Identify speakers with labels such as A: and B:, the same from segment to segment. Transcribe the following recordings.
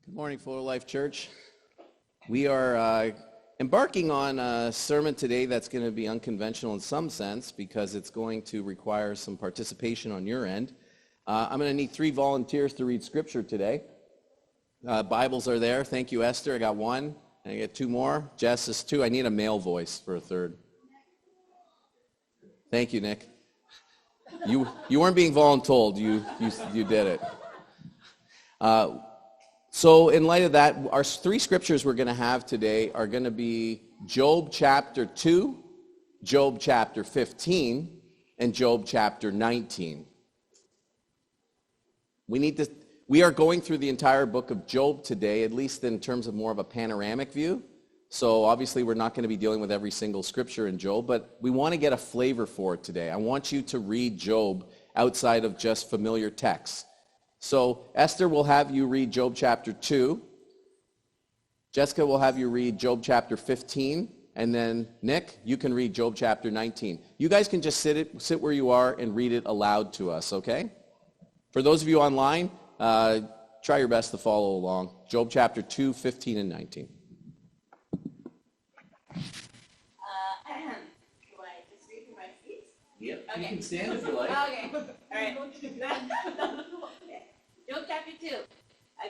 A: Good morning, Fuller Life Church. We are embarking on a sermon today that's going to be unconventional in some sense because it's going to require some participation on your end. I'm going to need 3 volunteers to read Scripture today. Bibles are there. Thank you, Esther. I got 1. I get 2 more. Jess is 2. I need a male voice for a 3rd. Thank you, Nick. You weren't being voluntold. You did it. So in light of that, our 3 scriptures we're going to have today are going to be Job chapter 2, Job chapter 15, and Job chapter 19. We are going through the entire book of Job today, at least in terms of more of a panoramic view. So obviously we're not going to be dealing with every single scripture in Job, but we want to get a flavor for it today. I want you to read Job outside of just familiar texts. So Esther will have you read Job chapter 2. Jessica will have you read Job chapter 15. And then Nick, you can read Job chapter 19. You guys can just sit where you are and read it aloud to us, okay? For those of you online, try your best to follow along. Job chapter 2, 15, and 19.
B: Do I just read from my seat?
A: Yep,
B: Okay.
A: you can stand if you like.
B: Okay, all right. Job chapter 2.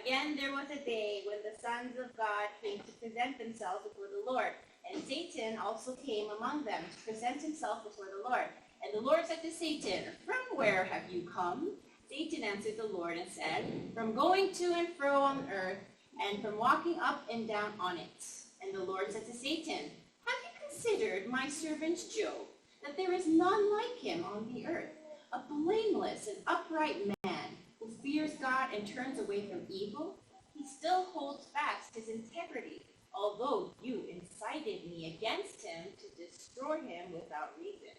B: Again, there was a day when the sons of God came to present themselves before the Lord, and Satan also came among them to present himself before the Lord. And the Lord said to Satan, "From where have you come?" Satan answered the Lord and said, "From going to and fro on earth, and from walking up and down on it." And the Lord said to Satan, "Have you considered my servant Job, that there is none like him on the earth, a blameless and upright man, who fears God and turns away from evil? He still holds fast his integrity, although you incited me against him to destroy him without reason."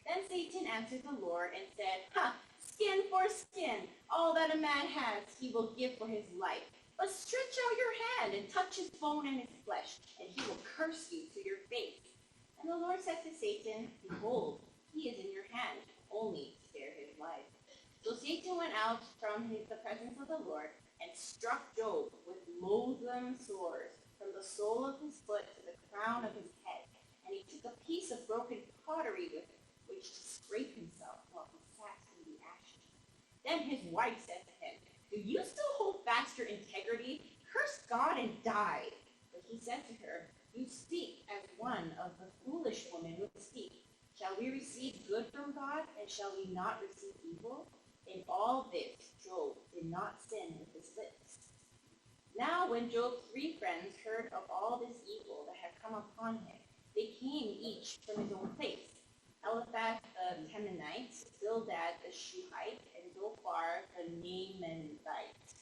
B: Then Satan answered the Lord and said, "Skin for skin, all that a man has he will give for his life. But stretch out your hand and touch his bone and his flesh, and he will curse you to your face." And the Lord said to Satan, "Behold, he is in your hand, only spare his life." So Satan went out from the presence of the Lord and struck Job with loathsome sores from the sole of his foot to the crown of his head. And he took a piece of broken pottery with which to scrape himself while he sat in the ashes. Then his wife said to him, "Do you still hold fast your integrity? Curse God and die." But he said to her, "You speak as one of the foolish women would speak. Shall we receive good from God, and shall we not receive evil?" In all this, Job did not sin with his lips. Now when Job's 3 friends heard of all this evil that had come upon him, they came each from his own place. Eliphaz the Temanite, Bildad the Shuhite, and Zophar the Naamanite.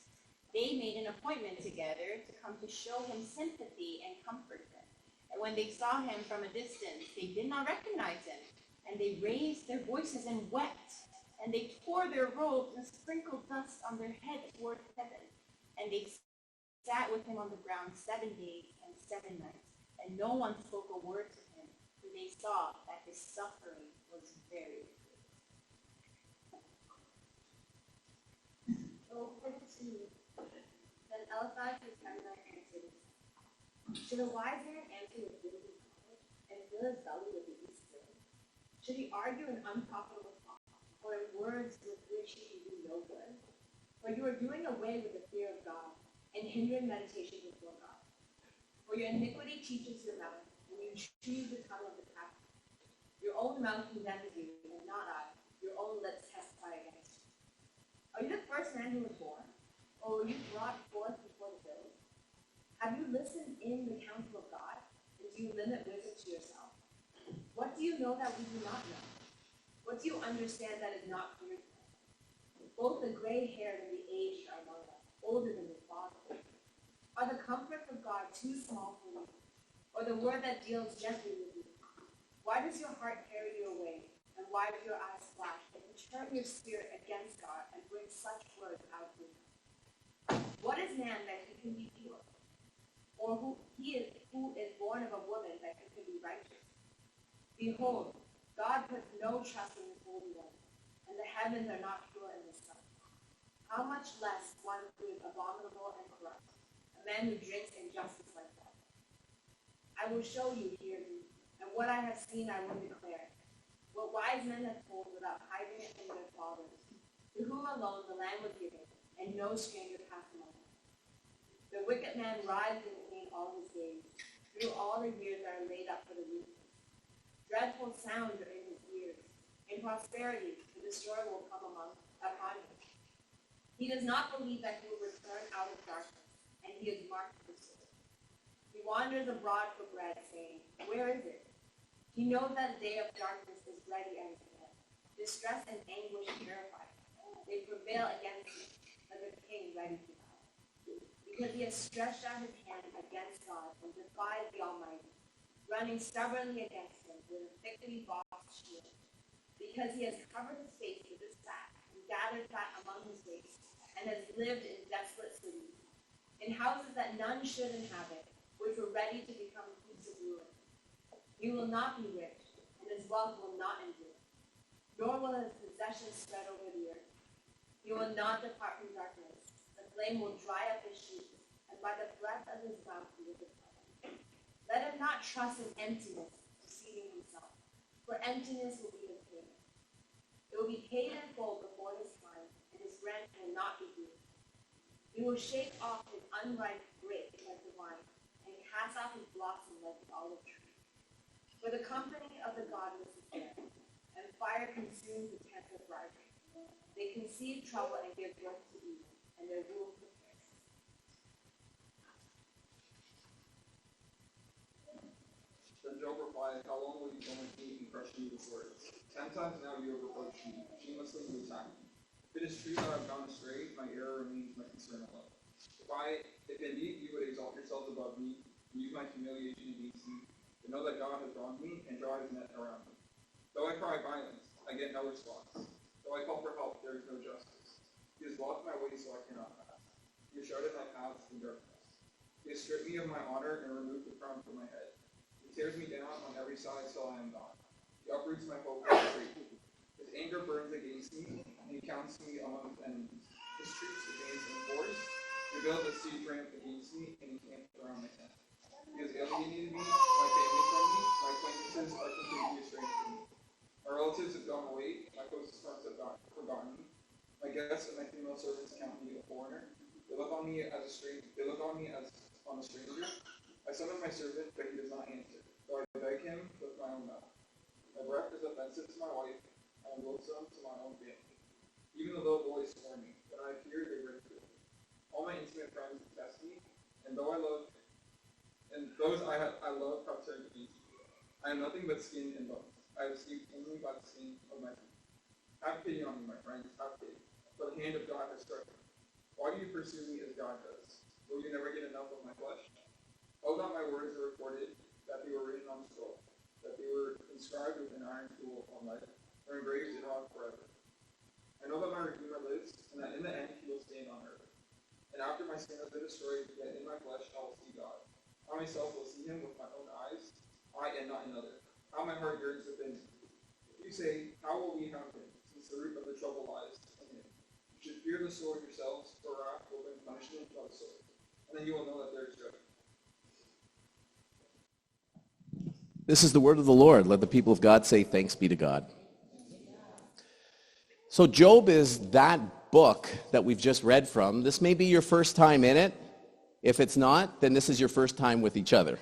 B: They made an appointment together to come to show him sympathy and comfort him. And when they saw him from a distance, they did not recognize him, and they raised their voices and wept. And they tore their robes and sprinkled dust on their heads toward heaven. And they sat with him on the ground 7 days and 7 nights, and no one spoke a word to him, for they saw that his suffering was very great. So, 14. Then Eliphaz the Temanite answered, "Should a wise man answer with wisdom knowledge, and fill his belly with the east wind? Should he argue an unprofitable talk, or in words with which he can do no good? For you are doing away with the fear of God, and hindering meditation before God. For your iniquity teaches your mouth, and you choose the tongue of the captive. Your own mouth condemns you, and not I. Your own lips testify against you. Are you the first man who was born? Or were you brought forth before the hills? Have you listened in the counsel of God, and do you limit wisdom to yourself? What do you know that we do not know? What do you understand that is not clear to us? Both the gray-haired and the aged are among us, older than the father. Are the comforts of God too small for you, or the word that deals gently with you? Why does your heart carry you away, and why do your eyes flash, and you turn your spirit against God and bring such words out of your mouth? What is man that he can be pure, or who is born of a woman that he can be righteous? Behold, God puts no trust in his holy one, and the heavens are not pure in his sight. How much less one who is abominable and corrupt, a man who drinks injustice like that. I will show you, hear me, and what I have seen I will declare. What wise men have told without hiding it from their fathers, to whom alone the land was given, and no stranger passed among them. The wicked man writhed in pain all his days, through all the years that are laid up for the ruthless. Dreadful sounds are in his ears. In prosperity, the destroyer will come upon him. He does not believe that he will return out of darkness, and he is marked for sword. He wanders abroad for bread, saying, where is it? He knows that a day of darkness is ready at his hand. Distress and anguish terrify him. They prevail against him, like a king ready to die. Because he has stretched out his hand against God and defied the Almighty, running stubbornly against him with a thickly boxed shield. Because he has covered his face with his sack and gathered fat among his waist, and has lived in desolate cities, in houses that none should inhabit, which were ready to become heaps of ruin. He will not be rich, and his wealth will not endure, nor will his possessions spread over the earth. He will not depart from darkness. The flame will dry up his shoes, and by the breath of his mouth he will depart. Let him not trust in emptiness, deceiving himself, for emptiness will be his payment. It will be paid in full before his time, and his rent will not be due. He will shake off his unripe grape like the wine, and cast off his blossom like the olive tree. For the company of the godless is there, and fire consumes the tent of righteous. They conceive trouble and give birth to evil, and their rule prepares.
C: Then Job replied, how long will you go with me and crush me with words? 10 times now you have reproached me, shamelessly you attack me. If it is true that I have gone astray, my error remains my concern alone. If indeed you would exalt yourselves above me, and use my humiliation against me, but know that God has wronged me and drawn his net around me. Though I cry violence, I get no response. Though I call for help, there is no justice. He has blocked my way so I cannot pass. He has shrouded my paths in darkness. He has stripped me of my honor and removed the crown from my head. He tears me down on every side till I am gone. He uproots my hope from the tree. His anger burns against me, and he counts me among his enemies. His troops advance in force. They build a siege ramp against me, and encamp around my tent. He has alienated me, my family from me, my acquaintances are completely estranged from me. My relatives have gone away, my closest friends have forgotten me. My guests and my female servants count me a foreigner. They look on me as a stranger. I summon my servant, but he does not answer. So I beg him with my own mouth. My breath is offensive to my wife, I am loathsome to my own family. Even the low boys scorn me, when I appear they ridicule me. All my intimate friends detest me, and those I love have turned against me. I am nothing but skin and bones. I have escaped only by the skin of my feet. Have pity on me, my friends, have pity. For the hand of God has struck me. Why do you pursue me as God does? Will you never get enough of my flesh? Oh, that my words are recorded, that they were written on the scroll, that they were inscribed with an iron tool on lead, or engraved in rock forever. I know that my Redeemer lives, and that in the end he will stand on earth. And after my sin has been destroyed, yet in my flesh I will see God. I myself will see him with my own eyes, I and not another. How my heart yearns within me. If you say, how will we have him, since the root of the trouble lies in him? You should fear the sword yourselves, for wrath will bring punishment by the sword. And then you will know that there is judgment.
A: This is the word of the Lord. Let the people of God say, thanks be to God. So Job is that book that we've just read from. This may be your first time in it. If it's not, then this is your first time with each other.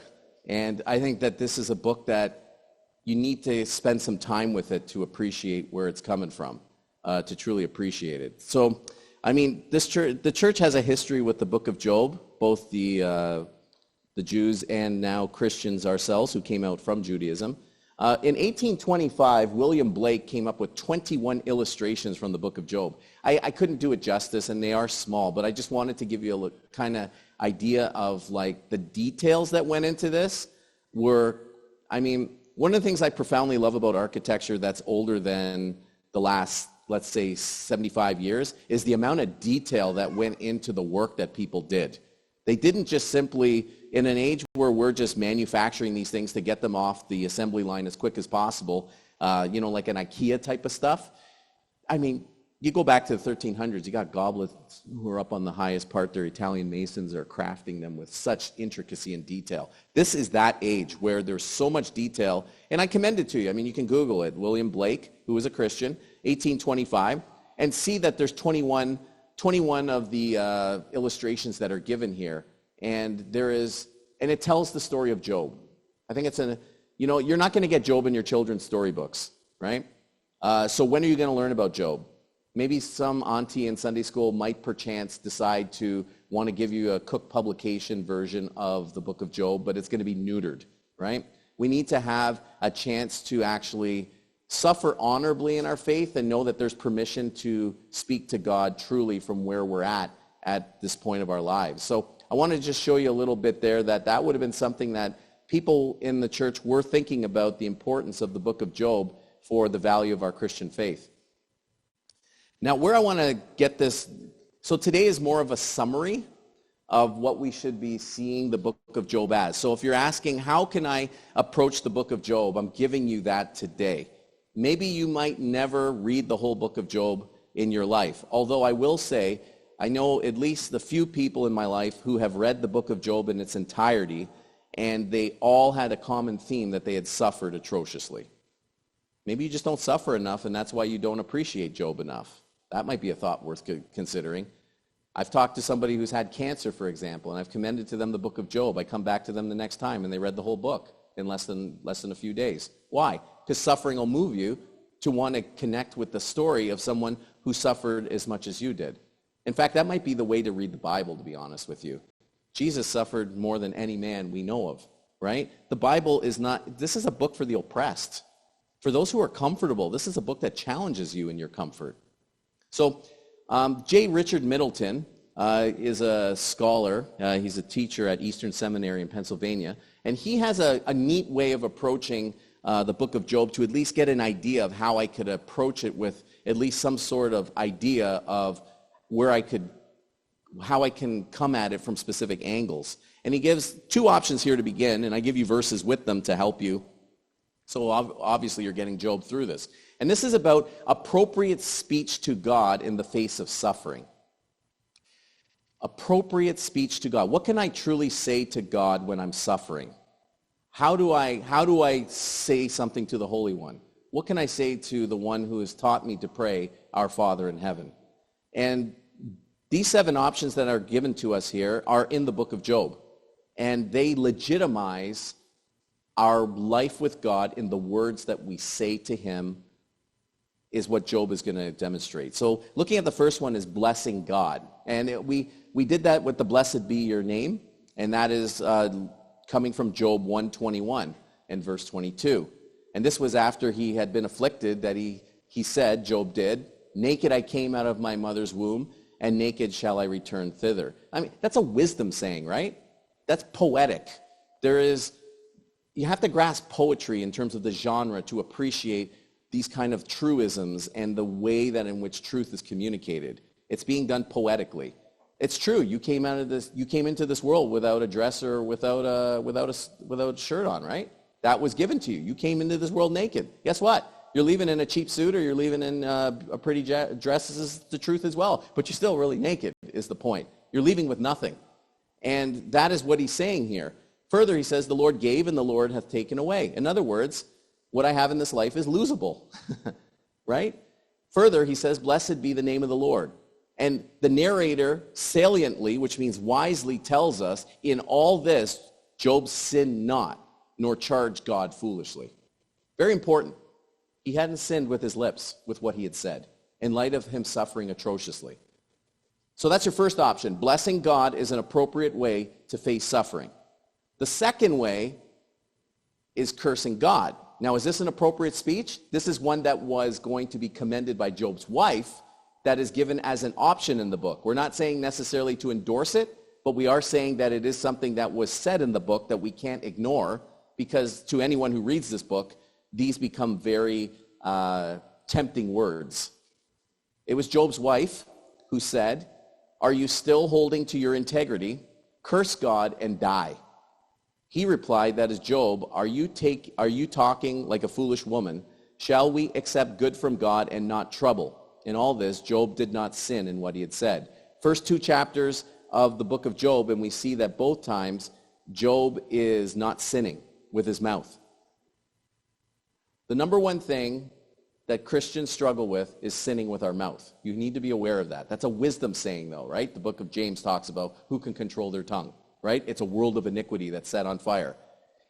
A: And I think that this is a book that you need to spend some time with it to appreciate where it's coming from, to truly appreciate it. So, I mean, the church has a history with the book of Job, both the Jews and now Christians ourselves who came out from Judaism. In 1825, William Blake came up with 21 illustrations from the book of Job. I couldn't do it justice, and they are small, but I just wanted to give you a kind of idea of like the details that went into this were, I mean, one of the things I profoundly love about architecture that's older than the last, let's say, 75 years is the amount of detail that went into the work that people did. They didn't just simply, in an age where we're just manufacturing these things to get them off the assembly line as quick as possible, like an IKEA type of stuff. I mean, You go back to the 1300s, you got goblets who are up on the highest part. Their Italian masons are crafting them with such intricacy and detail. This is that age where there's so much detail, and I commend it to you. I mean, you can Google it. William Blake, who was a Christian, 1825, and see that there's 21 of the illustrations that are given here, and it tells the story of Job. I think you're not going to get Job in your children's storybooks, right? So when are you going to learn about Job? Maybe some auntie in Sunday school might perchance decide to want to give you a Cook publication version of the book of Job, but it's going to be neutered, right? We need to have a chance to actually suffer honorably in our faith and know that there's permission to speak to God truly from where we're at this point of our lives. So I want to just show you a little bit there that would have been something that people in the church were thinking about, the importance of the book of Job for the value of our Christian faith. Now, where I want to get this, so today is more of a summary of what we should be seeing the book of Job as. So if you're asking, how can I approach the book of Job, I'm giving you that today. Maybe you might never read the whole book of Job in your life. Although I will say, I know at least the few people in my life who have read the book of Job in its entirety, and they all had a common theme that they had suffered atrociously. Maybe you just don't suffer enough, and that's why you don't appreciate Job enough. That might be a thought worth considering. I've talked to somebody who's had cancer, for example, and I've commended to them the book of Job. I come back to them the next time, and they read the whole book in less than a few days. Why? Because suffering will move you to want to connect with the story of someone who suffered as much as you did. In fact, that might be the way to read the Bible, to be honest with you. Jesus suffered more than any man we know of, right? The Bible this is a book for the oppressed. For those who are comfortable, this is a book that challenges you in your comfort. So J. Richard Middleton is a scholar. He's a teacher at Eastern Seminary in Pennsylvania. And he has a neat way of approaching the book of Job to at least get an idea of how I could approach it with at least some sort of idea of how I can come at it from specific angles. And he gives two options here to begin, and I give you verses with them to help you. So obviously you're getting Job through this. And this is about appropriate speech to God in the face of suffering. Appropriate speech to God. What can I truly say to God when I'm suffering? How do I say something to the Holy One? What can I say to the one who has taught me to pray, Our Father in heaven? And these 7 options that are given to us here are in the book of Job. And they legitimize our life with God in the words that we say to him is what Job is going to demonstrate. So looking at the first one is blessing God. And we did that with the blessed be your name. And that is coming from Job 1:21 and verse 22. And this was after he had been afflicted that he said, Job did, naked I came out of my mother's womb, and naked shall I return thither. I mean, that's a wisdom saying, right? That's poetic. You have to grasp poetry in terms of the genre to appreciate these kind of truisms and the way that in which truth is communicated. It's being done poetically. It's true. You came into this world without a dress or without a shirt on, right? That was given to you. You came into this world naked. Guess what? You're leaving in a cheap suit or you're leaving in a pretty dress. This is the truth as well. But you're still really naked is the point. You're leaving with nothing. And that is what he's saying here. Further, he says, the Lord gave and the Lord hath taken away. In other words, what I have in this life is losable, right? Further, he says, blessed be the name of the Lord. And the narrator saliently, which means wisely, tells us, in all this, Job sinned not, nor charged God foolishly. Very important. He hadn't sinned with his lips, with what he had said, in light of him suffering atrociously. So that's your first option. Blessing God is an appropriate way to face suffering. The second way is cursing God. Now, is this an appropriate speech? This is one that was going to be commended by Job's wife that is given as an option in the book. We're not saying necessarily to endorse it, but we are saying that it is something that was said in the book that we can't ignore, because to anyone who reads this book, these become very tempting words. It was Job's wife who said, are you still holding to your integrity? Curse God and die. He replied, that is Job, are you talking like a foolish woman? Shall we accept good from God and not trouble? in all this, Job did not sin in what he had said. First 2 chapters of the book of Job, and we see that both times Job is not sinning with his mouth. The number one thing that Christians struggle with is sinning with our mouth. You need to be aware of that. That's a wisdom saying, though, right? The book of James talks about who can control their tongue, right? It's a world of iniquity that's set on fire.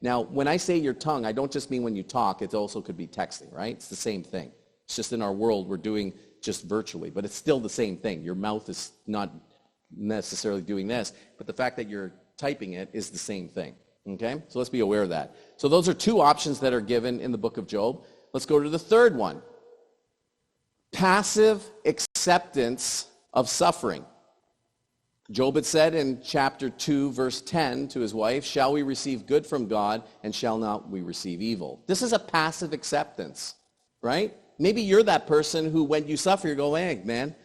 A: Now, when I say your tongue, I don't just mean when you talk. It also could be texting, right? It's the same thing. It's just in our world we're doing just virtually, but it's still the same thing. Your mouth is not necessarily doing this, but the fact that you're typing it is the same thing, okay? So let's be aware of that. So those are 2 options that are given in the book of Job. Let's go to the third one. Passive acceptance of suffering. Job had said in chapter 2, verse 10 to his wife, "Shall we receive good from God, and shall not we receive evil?" This is a passive acceptance, right? Maybe you're that person who, when you suffer, you go, "Hey, man,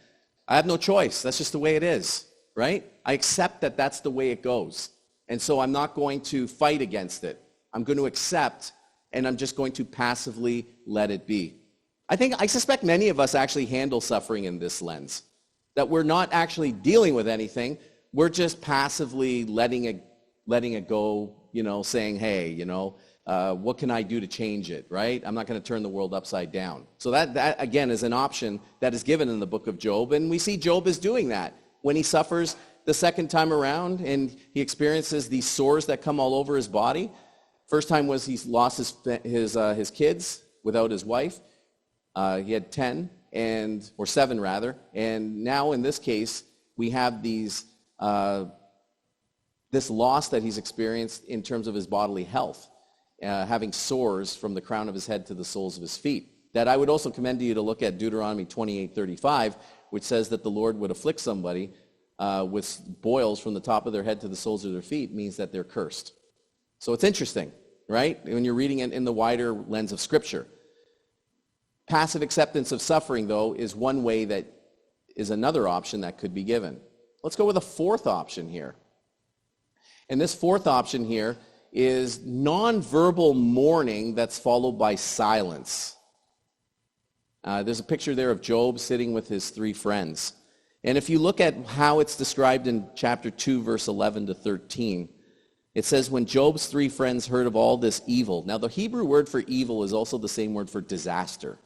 A: I have no choice. That's just the way it is," right? I accept that that's the way it goes. And so I'm not going to fight against it. I'm going to accept, and I'm just going to passively let it be. I suspect many of us actually handle suffering in this lens, that we're not actually dealing with anything. We're just passively letting it go, saying, "Hey, what can I do to change it," right? I'm not going to turn the world upside down. So that again, is an option that is given in the book of Job, and we see Job is doing that. When he suffers the second time around and he experiences these sores that come all over his body. First time was he's lost his kids without his wife. He had 10, or 7 rather, and now in this case we have this loss that he's experienced in terms of his bodily health, having sores from the crown of his head to the soles of his feet. That I would also commend to you to look at Deuteronomy 28:35, which says that the Lord would afflict somebody with boils from the top of their head to the soles of their feet, means that they're cursed. So it's interesting, right? When you're reading it in the wider lens of Scripture. Passive acceptance of suffering, though, is one way that is another option that could be given. Let's go with a fourth option here. And this fourth option here is nonverbal mourning that's followed by silence. There's a picture there of Job sitting with his 3 friends. And if you look at how it's described in chapter 2, verse 11 to 13, it says, "When Job's 3 friends heard of all this evil." Now, the Hebrew word for evil is also the same word for disaster.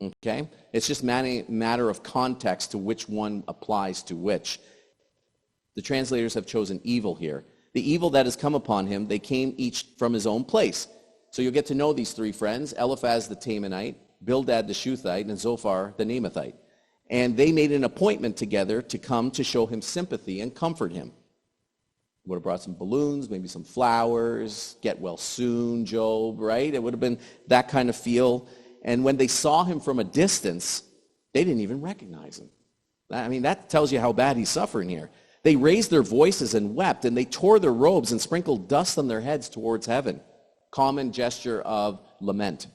A: Okay? It's just matter of context to which one applies to which. The translators have chosen evil here. The evil that has come upon him, they came each from his own place. So you'll get to know these 3 friends, Eliphaz the Temanite, Bildad the Shuthite, and Zophar the Naamathite. And they made an appointment together to come to show him sympathy and comfort him. Would have brought some balloons, maybe some flowers, get well soon, Job, right? It would have been that kind of feel. And when they saw him from a distance, they didn't even recognize him. I mean, that tells you how bad he's suffering here. They raised their voices and wept, and they tore their robes and sprinkled dust on their heads towards heaven. Common gesture of lament.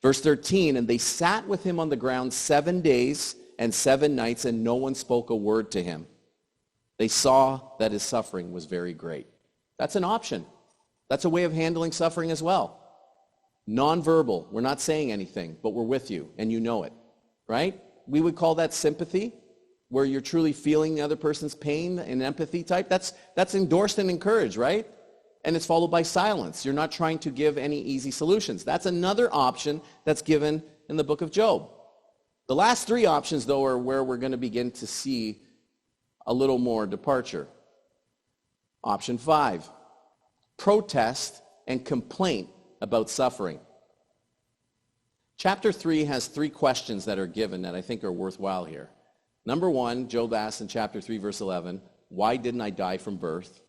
A: Verse 13, "And they sat with him on the ground 7 days and 7 nights, and no one spoke a word to him. They saw that his suffering was very great." That's an option. That's a way of handling suffering as well. Nonverbal. We're not saying anything, but we're with you, and you know it, right? We would call that sympathy, where you're truly feeling the other person's pain, and empathy type. That's endorsed and encouraged, right? And it's followed by silence. You're not trying to give any easy solutions. That's another option that's given in the book of Job. The last 3 options, though, are where we're going to begin to see a little more departure. Option 5, protest and complaint about suffering. Chapter 3 has 3 questions that are given that I think are worthwhile here. Number 1, Job asks in chapter 3, verse 11, "Why didn't I die from birth?"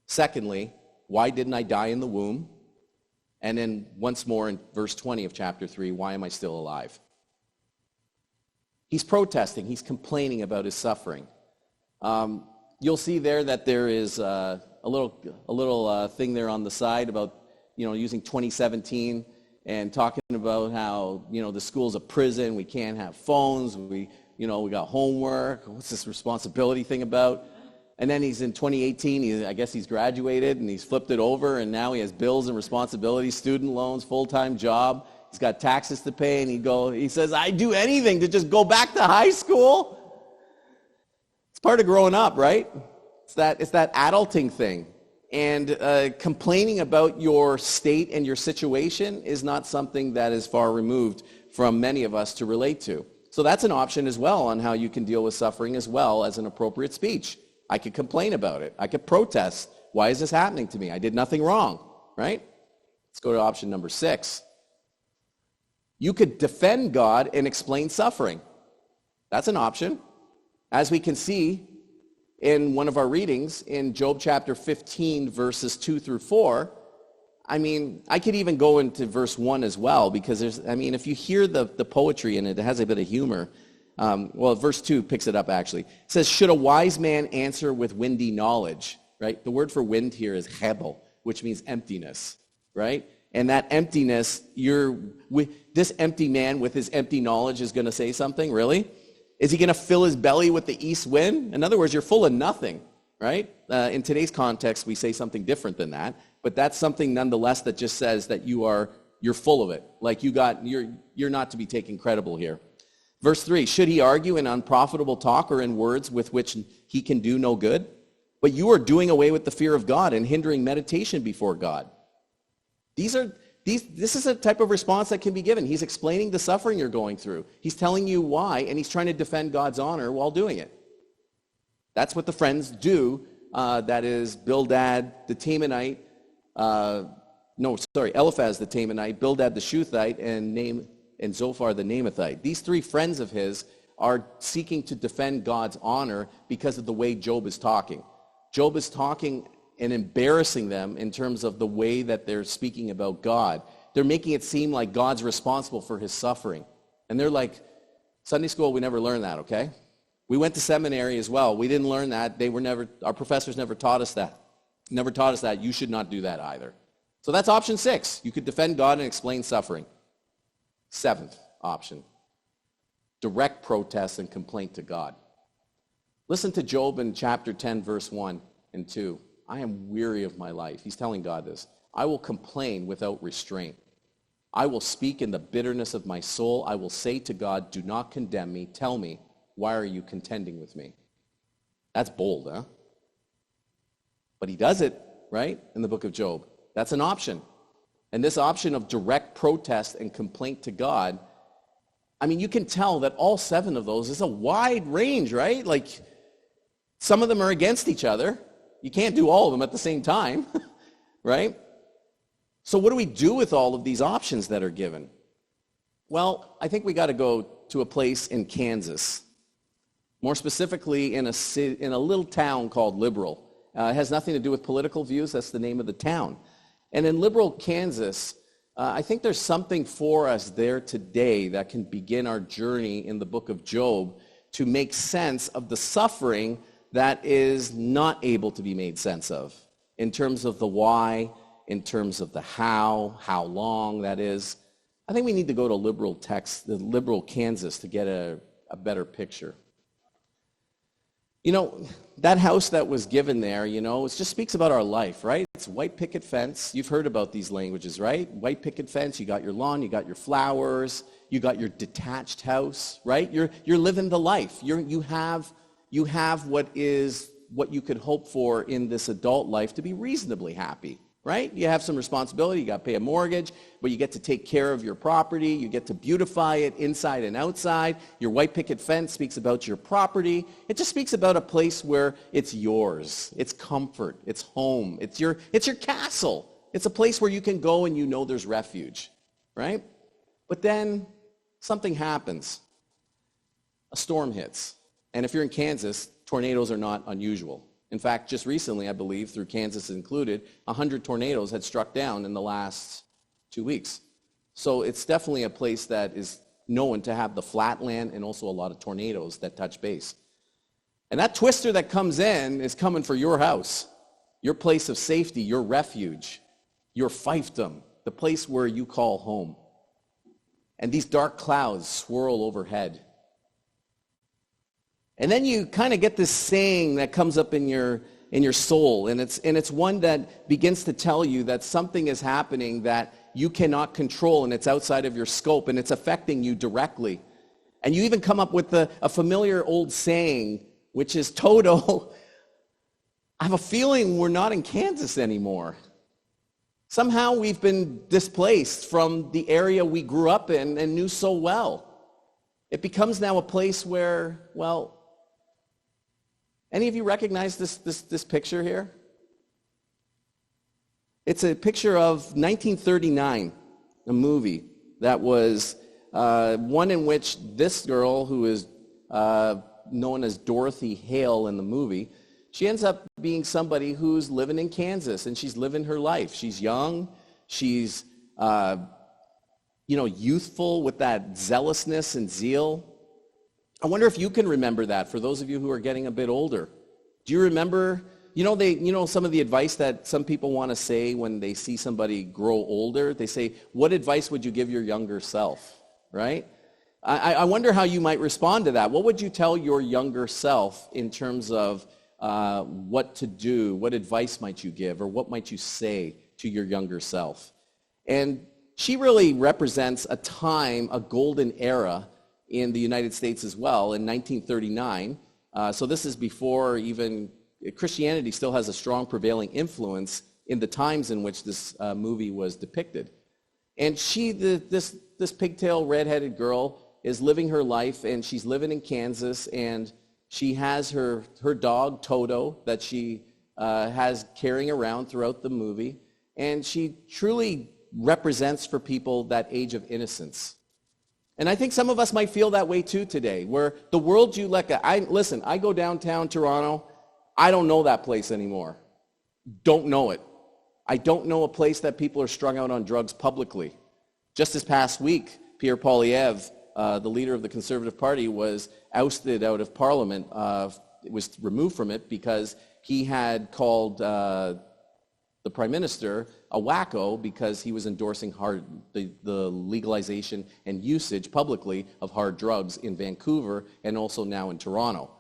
A: Secondly, "Why didn't I die in the womb?" And then once more in verse 20 of chapter 3, "Why am I still alive?" He's protesting. He's complaining about his suffering. You'll see there that there is a little thing there on the side about using 2017 and talking about how the school's a prison. We can't have phones. We got homework. What's this responsibility thing about? And then he's in 2018. I guess he's graduated and he's flipped it over, and now he has bills and responsibilities, student loans, full-time job. He's got taxes to pay, and he says, I'd do anything to just go back to high school. It's part of growing up, right? It's that adulting thing. And complaining about your state and your situation is not something that is far removed from many of us to relate to. So that's an option as well on how you can deal with suffering as well as an appropriate speech. I could complain about it. I could protest. Why is this happening to me? I did nothing wrong, right? Let's go to option number 6. You could defend God and explain suffering. That's an option. As we can see in one of our readings in Job chapter 15, verses 2 through 4, I could even go into verse 1 as well, because if you hear the poetry in it, it has a bit of humor. Verse 2 picks it up actually. It says, should a wise man answer with windy knowledge, right? The word for wind here is hebel, which means emptiness, right? And that emptiness, this empty man with his empty knowledge is going to say something, really? Is he going to fill his belly with the east wind? In other words, you're full of nothing, right? In today's context, we say something different than that, but that's something nonetheless that just says that you're full of it. Like you're not to be taken credible here. Verse 3, should he argue in unprofitable talk or in words with which he can do no good? But you are doing away with the fear of God and hindering meditation before God. This is a type of response that can be given. He's explaining the suffering you're going through. He's telling you why, and he's trying to defend God's honor while doing it. That's what the friends do. That is Bildad the Temanite, Eliphaz the Temanite, Bildad the Shuthite, and Zophar the Naamathite. These 3 friends of his are seeking to defend God's honor because of the way Job is talking. Job is talking and embarrassing them in terms of the way that they're speaking about God. They're making it seem like God's responsible for his suffering. And they're like, Sunday school, we never learned that, okay? We went to seminary as well. We didn't learn that. Our professors never taught us that. Never taught us that. You should not do that either. So that's option 6. You could defend God and explain suffering. 7th option, direct protest and complaint to God. Listen to Job in chapter 10, verse 1 and 2. I am weary of my life. He's telling God this. I will complain without restraint. I will speak in the bitterness of my soul. I will say to God, do not condemn me. Tell me, why are you contending with me? That's bold, huh? But he does it, right, in the book of Job. That's an option. And this option of direct protest and complaint to God, you can tell that all 7 of those is a wide range, right? Like, some of them are against each other. You can't do all of them at the same time, right? So what do we do with all of these options that are given? Well, I think we got to go to a place in Kansas, more specifically in a little town called Liberal. It has nothing to do with political views. That's the name of the town. And in Liberal, Kansas, I think there's something for us there today that can begin our journey in the book of Job to make sense of the suffering that is not able to be made sense of in terms of the why, in terms of the how long that is. I think we need to go to Liberal, Kansas to get a better picture. That house that was given there, it just speaks about our life, right? It's white picket fence. You've heard about these languages, right? White picket fence, you got your lawn, you got your flowers, you got your detached house, right? You're living the life. You have what you could hope for in this adult life to be reasonably happy, right? You have some responsibility. You got to pay a mortgage, but you get to take care of your property. You get to beautify it inside and outside. Your white picket fence speaks about your property. It just speaks about a place where it's yours. It's comfort. It's home. It's your castle. It's a place where you can go and there's refuge, right? But then something happens. A storm hits. And if you're in Kansas, tornadoes are not unusual. In fact, just recently, I believe, through Kansas included, 100 tornadoes had struck down in the last 2 weeks. So it's definitely a place that is known to have the flatland and also a lot of tornadoes that touch base. And that twister that comes in is coming for your house, your place of safety, your refuge, your fiefdom, the place where you call home. And these dark clouds swirl overhead. And then you kind of get this saying that comes up in your soul, and it's one that begins to tell you that something is happening that you cannot control and it's outside of your scope and it's affecting you directly. And you even come up with a familiar old saying, which is, Toto, I have a feeling we're not in Kansas anymore. Somehow we've been displaced from the area we grew up in and knew so well. It becomes now a place where, well, any of you recognize this picture here? It's a picture of 1939, a movie that was one in which this girl, who is known as Dorothy Hale in the movie, she ends up being somebody who's living in Kansas, and she's living her life. She's young. She's, youthful with that zealousness and zeal. I wonder if you can remember that, for those of you who are getting a bit older. Do you remember, some of the advice that some people want to say when they see somebody grow older? They say, what advice would you give your younger self, right? I wonder how you might respond to that. What would you tell your younger self in terms of what to do? What advice might you give, or what might you say to your younger self? And she really represents a time, a golden era in the United States as well, in 1939. So this is before even Christianity still has a strong prevailing influence in the times in which this movie was depicted. And this pigtail, redheaded girl is living her life, and she's living in Kansas, and she has her dog, Toto, that she has carrying around throughout the movie. And she truly represents for people that age of innocence. And I think some of us might feel that way too today, where the world you let go. I go downtown Toronto. I don't know that place anymore. Don't know it. I don't know a place that people are strung out on drugs publicly. Just this past week, Pierre Poilievre, the leader of the Conservative Party, was ousted out of Parliament. It was removed from it because he had called the Prime Minister a wacko because he was endorsing the legalization and usage publicly of hard drugs in Vancouver and also now in Toronto.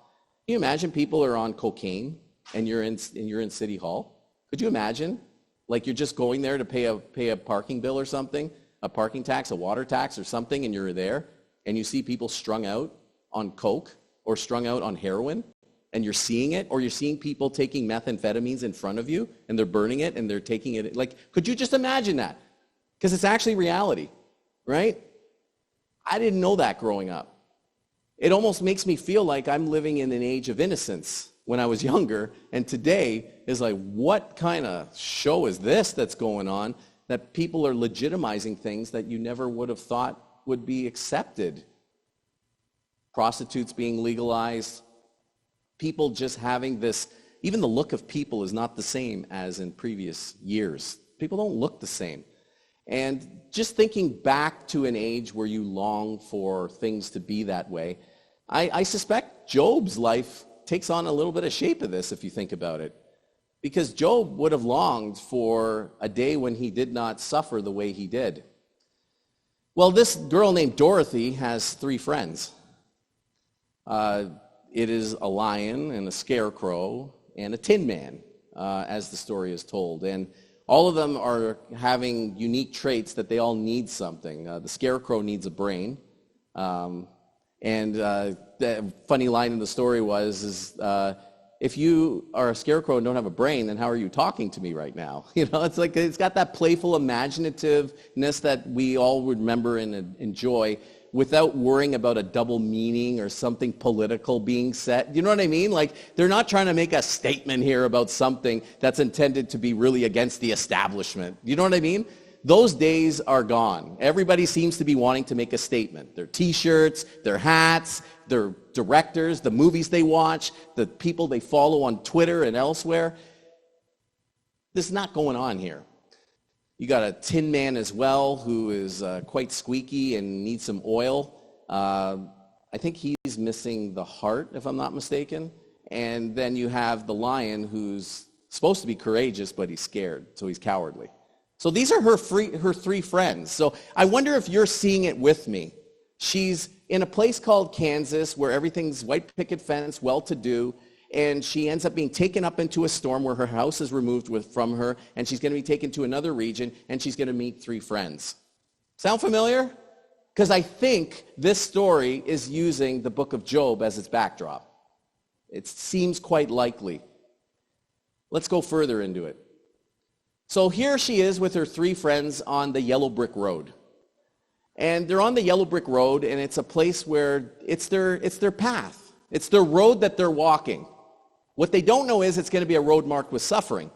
A: Can you imagine people are on cocaine and you're in City Hall? Could you imagine? Like you're just going there to pay a parking bill or something, a parking tax, a water tax or something, and you're there and you see people strung out on coke or strung out on heroin, and you're seeing it, or you're seeing people taking methamphetamines in front of you and they're burning it and they're taking it. Like, could you just imagine that? Because it's actually reality, right? I didn't know that growing up. It almost makes me feel like I'm living in an age of innocence when I was younger, and today is like, what kind of show is this that's going on, that people are legitimizing things that you never would have thought would be accepted? Prostitutes being legalized, people just having this, even the look of people is not the same as in previous years. People don't look the same. And just thinking back to an age where you long for things to be that way, I suspect Job's life takes on a little bit of shape of this if you think about it. Because Job would have longed for a day when he did not suffer the way he did. Well, this girl named Dorothy has 3 friends. It is a lion and a scarecrow and a tin man, as the story is told. And all of them are having unique traits that they all need something. The scarecrow needs a brain. The funny line in the story is if you are a scarecrow and don't have a brain, then how are you talking to me right now? It's like it's got that playful imaginativeness that we all remember and enjoy, without worrying about a double meaning or something political being said. You know what I mean? Like, they're not trying to make a statement here about something that's intended to be really against the establishment. You know what I mean? Those days are gone. Everybody seems to be wanting to make a statement. Their t-shirts, their hats, their directors, the movies they watch, the people they follow on Twitter and elsewhere. This is not going on here. You got a tin man as well who is quite squeaky and needs some oil. I think he's missing the heart, if I'm not mistaken. And then you have the lion who's supposed to be courageous, but he's scared, so he's cowardly. So these are her 3 friends. So I wonder if you're seeing it with me. She's in a place called Kansas where everything's white picket fence, well-to-do, and she ends up being taken up into a storm where her house is removed from her, and she's going to be taken to another region, and she's going to meet 3 friends. Sound familiar? Because I think this story is using the book of Job as its backdrop. It seems quite likely. Let's go further into it. So here she is with her 3 friends on the yellow brick road. And they're on the yellow brick road, and it's a place where it's their path. It's their road that they're walking. What they don't know is it's going to be a road marked with suffering,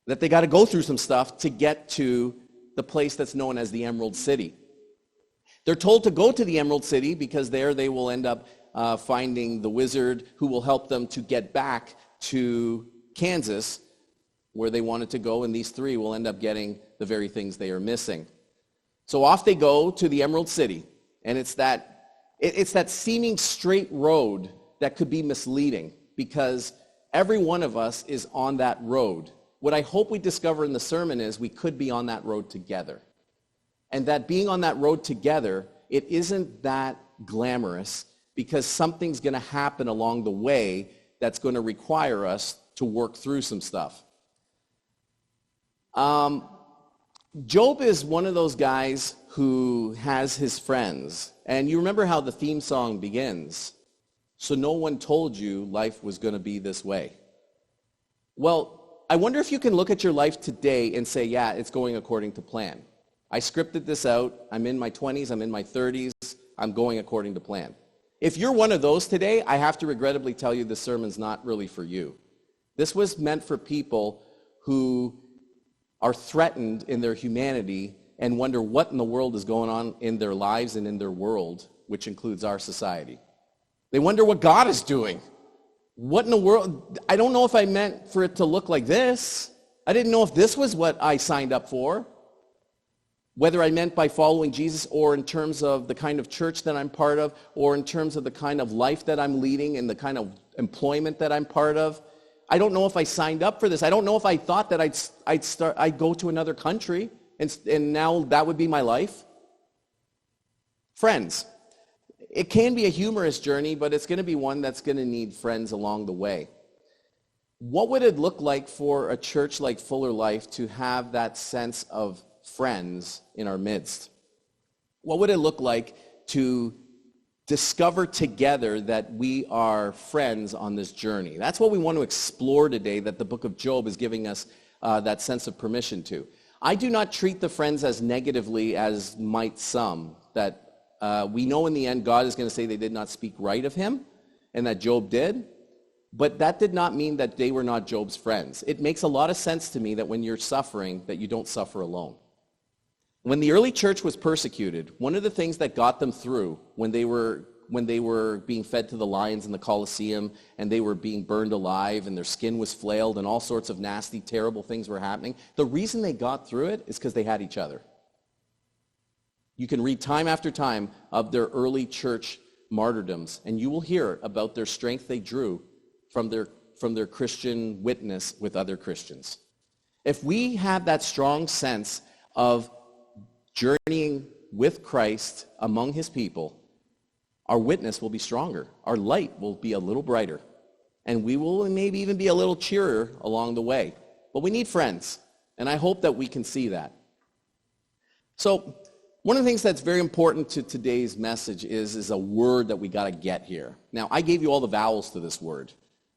A: that they got to go through some stuff to get to the place that's known as the Emerald City. They're told to go to the Emerald City because there they will end up finding the wizard who will help them to get back to Kansas, where they wanted to go, and these 3 will end up getting the very things they are missing. So off they go to the Emerald City, and it's that seeming straight road that could be misleading, because every one of us is on that road. What I hope we discover in the sermon is we could be on that road together. And that being on that road together, it isn't that glamorous, because something's going to happen along the way that's going to require us to work through some stuff. Job is one of those guys who has his friends. And you remember how the theme song begins. So no one told you life was going to be this way. Well, I wonder if you can look at your life today and say, yeah, it's going according to plan. I scripted this out. I'm in my 20s. I'm in my 30s. I'm going according to plan. If you're one of those today, I have to regrettably tell you this sermon's not really for you. This was meant for people who are threatened in their humanity and wonder what in the world is going on in their lives and in their world, which includes our society. They wonder what God is doing. What in the world? I don't know if I meant for it to look like this. I didn't know if this was what I signed up for. Whether I meant by following Jesus, or in terms of the kind of church that I'm part of, or in terms of the kind of life that I'm leading and the kind of employment that I'm part of. I don't know if I signed up for this. I don't know if I thought that I'd go to another country and now that would be my life. Friends, it can be a humorous journey, but it's going to be one that's going to need friends along the way. What would it look like for a church like Fuller Life to have that sense of friends in our midst? What would it look like to discover together that we are friends on this journey? That's what we want to explore today, that the book of Job is giving us that sense of permission to. I do not treat the friends as negatively as might some, that we know in the end God is going to say they did not speak right of him, and that Job did, but that did not mean that they were not Job's friends. It makes a lot of sense to me that when you're suffering, that you don't suffer alone. When the early church was persecuted, one of the things that got them through when they were being fed to the lions in the Colosseum, and they were being burned alive, and their skin was flailed, and all sorts of nasty, terrible things were happening, the reason they got through it is because they had each other. You can read time after time of their early church martyrdoms, and you will hear about their strength they drew from their Christian witness with other Christians. If we have that strong sense of journeying with Christ among his people, our witness will be stronger. Our light will be a little brighter. And we will maybe even be a little cheerier along the way. But we need friends. And I hope that we can see that. So one of the things that's very important to today's message is a word that we got to get here. Now, I gave you all the vowels to this word.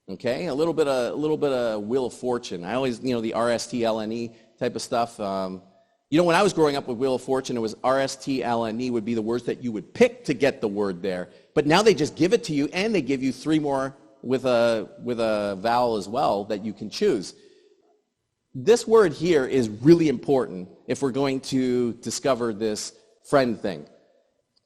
A: Okay? A little bit of Wheel of Fortune. I always, the RSTLNE type of stuff. When I was growing up with Wheel of Fortune, it was RSTLNE would be the words that you would pick to get the word there. But now they just give it to you, and they give you 3 more with a vowel as well that you can choose. This word here is really important if we're going to discover this friend thing.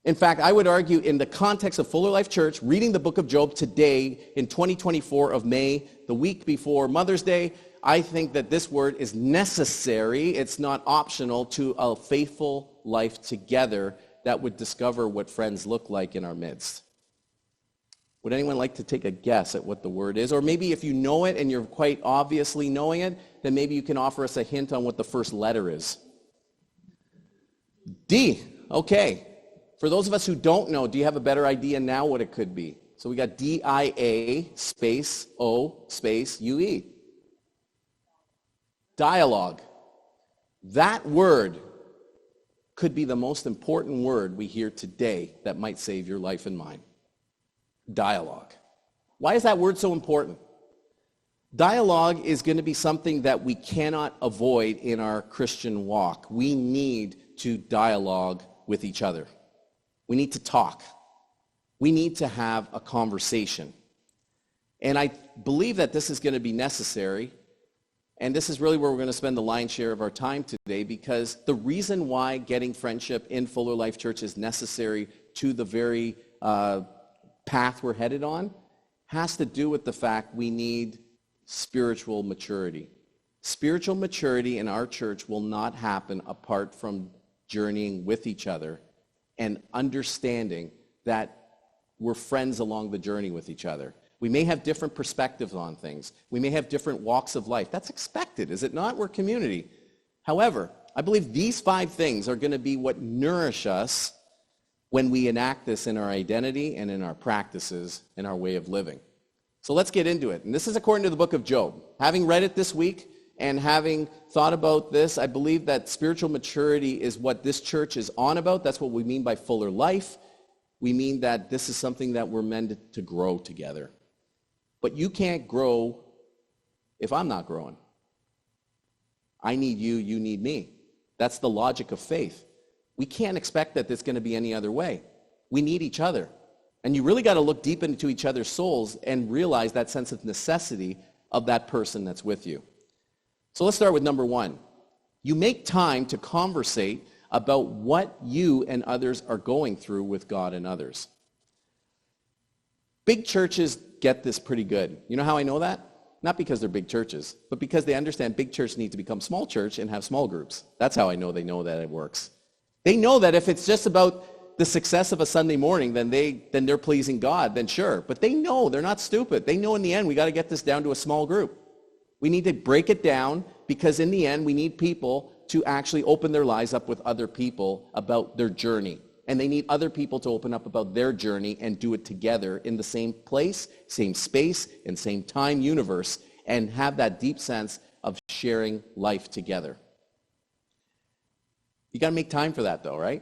A: In fact, I would argue in the context of Fuller Life Church, reading the book of Job today in 2024 of May, the week before Mother's Day, I think that this word is necessary. It's not optional to a faithful life together that would discover what friends look like in our midst. Would anyone like to take a guess at what the word is? Or maybe if you know it and you're quite obviously knowing it, then maybe you can offer us a hint on what the first letter is. D. Okay. For those of us who don't know, do you have a better idea now what it could be? So we got D-I-A space O space U-E. Dialogue. That word could be the most important word we hear today that might save your life and mine. Dialogue. Why is that word so important? Dialogue is going to be something that we cannot avoid in our Christian walk. We need to dialogue with each other. We need to talk. We need to have a conversation. And I believe that this is going to be necessary. And this is really where we're going to spend the lion's share of our time today, because the reason why getting friendship in Fuller Life Church is necessary to the very path we're headed on has to do with the fact we need spiritual maturity. Spiritual maturity in our church will not happen apart from journeying with each other and understanding that we're friends along the journey with each other. We may have different perspectives on things. We may have different walks of life. That's expected, is it not? We're community. However, I believe these 5 things are going to be what nourish us when we enact this in our identity and in our practices and our way of living. So let's get into it. And this is according to the book of Job. Having read it this week and having thought about this, I believe that spiritual maturity is what this church is on about. That's what we mean by Fuller Life. We mean that this is something that we're meant to grow together. But you can't grow if I'm not growing. I need you, you need me. That's the logic of faith. We can't expect that it's going to be any other way. We need each other. And you really got to look deep into each other's souls and realize that sense of necessity of that person that's with you. So let's start with number 1. You make time to conversate about what you and others are going through with God and others. Big churches get this pretty good. You know how I know that? Not because they're big churches, but because they understand big church needs to become small church and have small groups. That's how I know they know that it works. They know that if it's just about the success of a Sunday morning, then they're pleasing God, then sure. But they know, they're not stupid. They know in the end we got to get this down to a small group. We need to break it down because in the end we need people to actually open their lives up with other people about their journey. And they need other people to open up about their journey and do it together in the same place, same space, and same time universe, and have that deep sense of sharing life together. You got to make time for that though, right?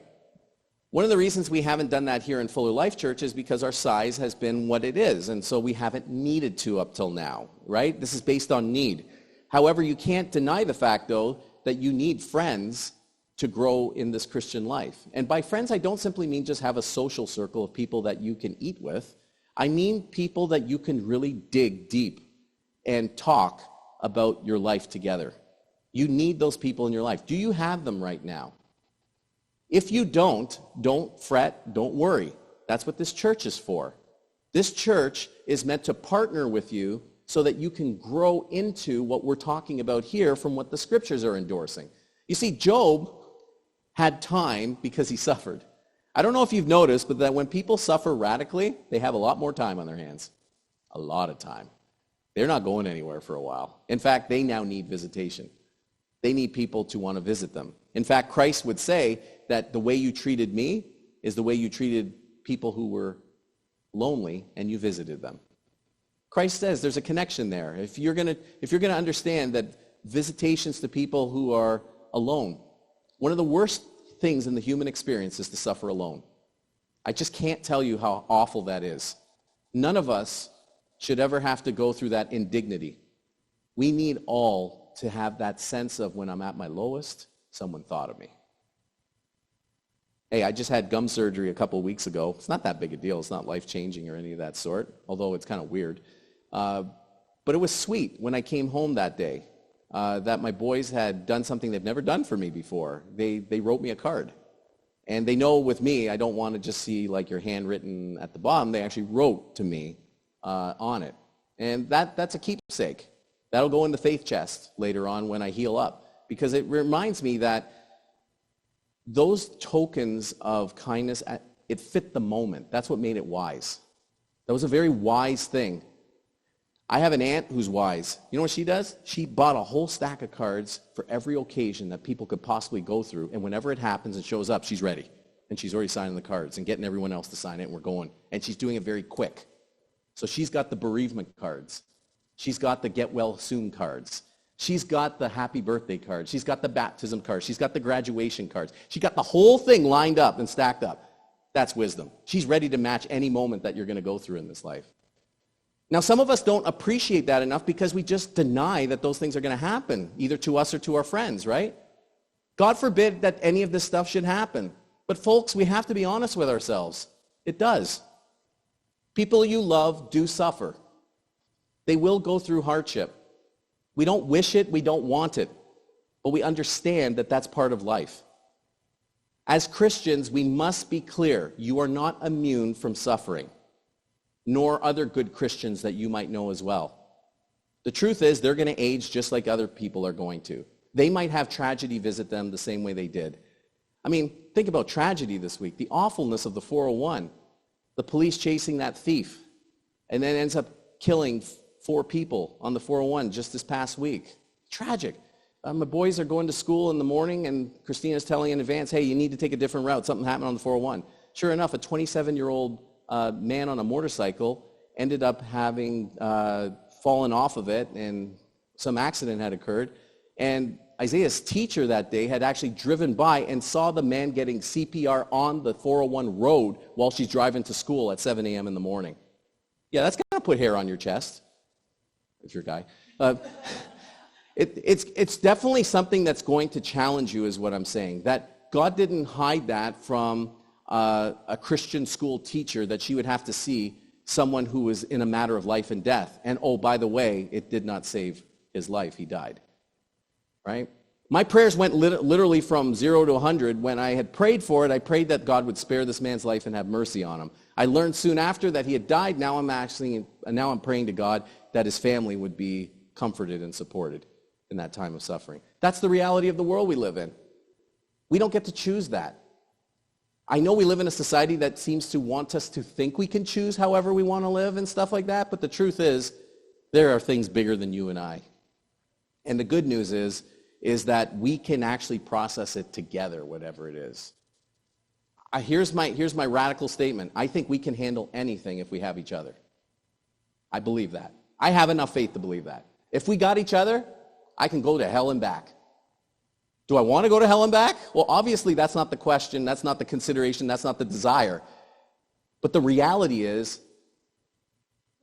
A: One of the reasons we haven't done that here in Fuller Life Church is because our size has been what it is, and so we haven't needed to up till now, right? This is based on need. However, you can't deny the fact though that you need friends to grow in this Christian life. And by friends, I don't simply mean just have a social circle of people that you can eat with. I mean people that you can really dig deep and talk about your life together. You need those people in your life. Do you have them right now? If you don't fret, don't worry. That's what this church is for. This church is meant to partner with you so that you can grow into what we're talking about here from what the scriptures are endorsing. You see, Job had time because he suffered. I don't know if you've noticed, but that when people suffer radically, they have a lot more time on their hands. A lot of time. They're not going anywhere for a while. In fact, they now need visitation. They need people to want to visit them. In fact, Christ would say that the way you treated me is the way you treated people who were lonely and you visited them. Christ says there's a connection there. If you're going to understand that visitations to people who are alone, one of the worst things in the human experience is to suffer alone. I just can't tell you how awful that is. None of us should ever have to go through that indignity. We need all to have that sense of when I'm at my lowest, someone thought of me. Hey, I just had gum surgery a couple weeks ago. It's not that big a deal. It's not life-changing or any of that sort, although it's kind of weird. But it was sweet when I came home that day that my boys had done something they've never done for me before. They wrote me a card. And they know with me, I don't want to just see like your handwritten at the bottom. They actually wrote to me on it. And that's a keepsake. That'll go in the faith chest later on when I heal up. Because it reminds me that those tokens of kindness, it fit the moment. That's what made it wise. That was a very wise thing. I have an aunt who's wise. You know what she does? She bought a whole stack of cards for every occasion that people could possibly go through. And whenever it happens and shows up, she's ready. And she's already signing the cards and getting everyone else to sign it, and we're going. And she's doing it very quick. So she's got the bereavement cards. She's got the get well soon cards. She's got the happy birthday cards. She's got the baptism cards. She's got the graduation cards. She got the whole thing lined up and stacked up. That's wisdom. She's ready to match any moment that you're going to go through in this life. Now, some of us don't appreciate that enough because we just deny that those things are going to happen, either to us or to our friends, right? God forbid that any of this stuff should happen. But folks, we have to be honest with ourselves. It does. People you love do suffer. They will go through hardship. We don't wish it, we don't want it, but we understand that that's part of life. As Christians, we must be clear, you are not immune from suffering, nor other good Christians that you might know as well. The truth is, they're going to age just like other people are going to. They might have tragedy visit them the same way they did. I mean, think about tragedy this week, the awfulness of the 401, the police chasing that thief, and then ends up killing 4 people on the 401 just this past week. Tragic. My boys are going to school in the morning, and Christina's telling in advance, hey, you need to take a different route. Something happened on the 401. Sure enough, a 27-year-old man on a motorcycle ended up having fallen off of it, and some accident had occurred. And Isaiah's teacher that day had actually driven by and saw the man getting CPR on the 401 road while she's driving to school at 7 a.m. in the morning. Yeah, that's going to put hair on your chest, if you're a guy. It's definitely something that's going to challenge you, is what I'm saying. That God didn't hide that from a Christian school teacher, that she would have to see someone who was in a matter of life and death. And oh, by the way, it did not save his life. He died. Right? My prayers went literally from 0 to 100. When I had prayed for it, I prayed that God would spare this man's life and have mercy on him. I learned soon after that he had died. Now I'm praying to God that his family would be comforted and supported in that time of suffering. That's the reality of the world we live in. We don't get to choose that. I know we live in a society that seems to want us to think we can choose however we want to live and stuff like that, but the truth is, there are things bigger than you and I. And the good news is that we can actually process it together, whatever it is. Here's my radical statement. I think we can handle anything if we have each other. I believe that. I have enough faith to believe that. If we got each other, I can go to hell and back. Do I want to go to hell and back? Well, obviously that's not the question, that's not the consideration, that's not the desire. But the reality is,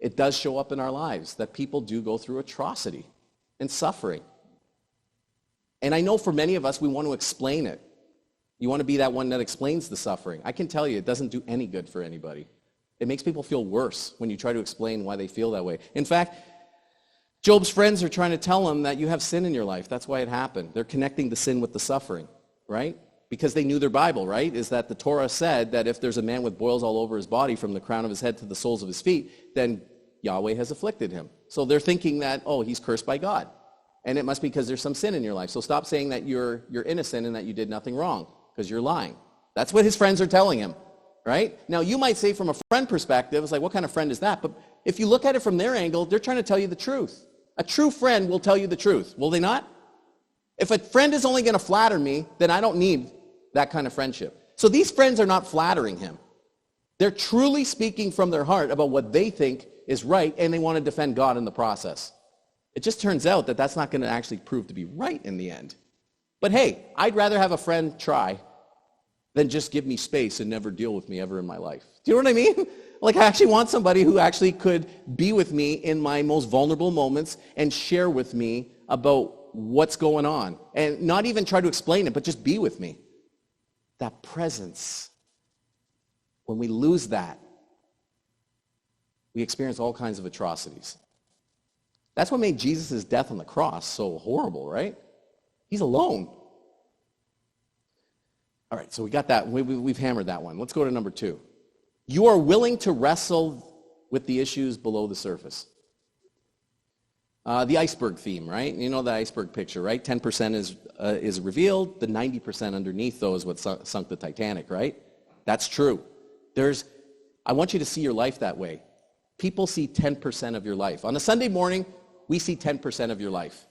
A: it does show up in our lives that people do go through atrocity and suffering. And I know for many of us, we want to explain it. You want to be that one that explains the suffering. I can tell you, it doesn't do any good for anybody. It makes people feel worse when you try to explain why they feel that way. In fact, Job's friends are trying to tell him that you have sin in your life. That's why it happened. They're connecting the sin with the suffering, right? Because they knew their Bible, right? Is that the Torah said that if there's a man with boils all over his body from the crown of his head to the soles of his feet, then Yahweh has afflicted him. So they're thinking that, oh, he's cursed by God. And it must be because there's some sin in your life. So stop saying that you're innocent and that you did nothing wrong, because you're lying. That's what his friends are telling him, right? Now, you might say from a friend perspective, it's like, what kind of friend is that? But if you look at it from their angle, they're trying to tell you the truth. A true friend will tell you the truth, will they not? If a friend is only going to flatter me, then I don't need that kind of friendship. So these friends are not flattering him. They're truly speaking from their heart about what they think is right, and they want to defend God in the process. It just turns out that that's not going to actually prove to be right in the end. But hey, I'd rather have a friend try than just give me space and never deal with me ever in my life. Do you know what I mean? Like, I actually want somebody who actually could be with me in my most vulnerable moments and share with me about what's going on. And not even try to explain it, but just be with me. That presence. When we lose that, we experience all kinds of atrocities. That's what made Jesus' death on the cross so horrible, right? He's alone. All right, so we got that. We've hammered that one. Let's go to number 2. You are willing to wrestle with the issues below the surface. The iceberg theme, right? You know the iceberg picture, right? 10% is revealed. The 90% underneath, though, is what sunk the Titanic, right? That's true. I want you to see your life that way. People see 10% of your life. On a Sunday morning, we see 10% of your life.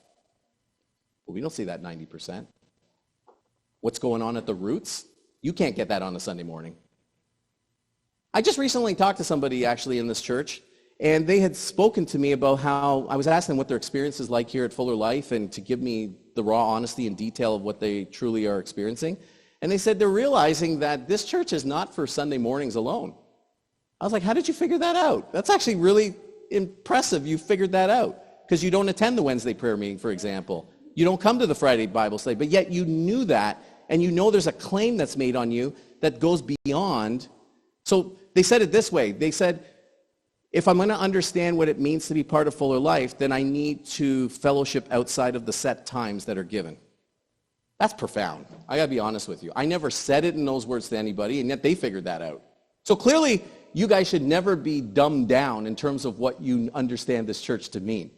A: But we don't see that 90%. What's going on at the roots? You can't get that on a Sunday morning. I just recently talked to somebody actually in this church, And they had spoken to me about how, I was asking them what their experience is like here at Fuller Life and to give me the raw honesty and detail of what they truly are experiencing. And they said they're realizing that this church is not for Sunday mornings alone. I was like, how did you figure that out? That's actually really impressive you figured that out, because you don't attend the Wednesday prayer meeting, for example. You don't come to the Friday Bible study, but yet you knew that, and you know there's a claim that's made on you that goes beyond. So they said it this way. They said, if I'm going to understand what it means to be part of Fuller Life, then I need to fellowship outside of the set times that are given. That's profound. I got to be honest with you. I never said it in those words to anybody, and yet they figured that out. So clearly, you guys should never be dumbed down in terms of what you understand this church to mean.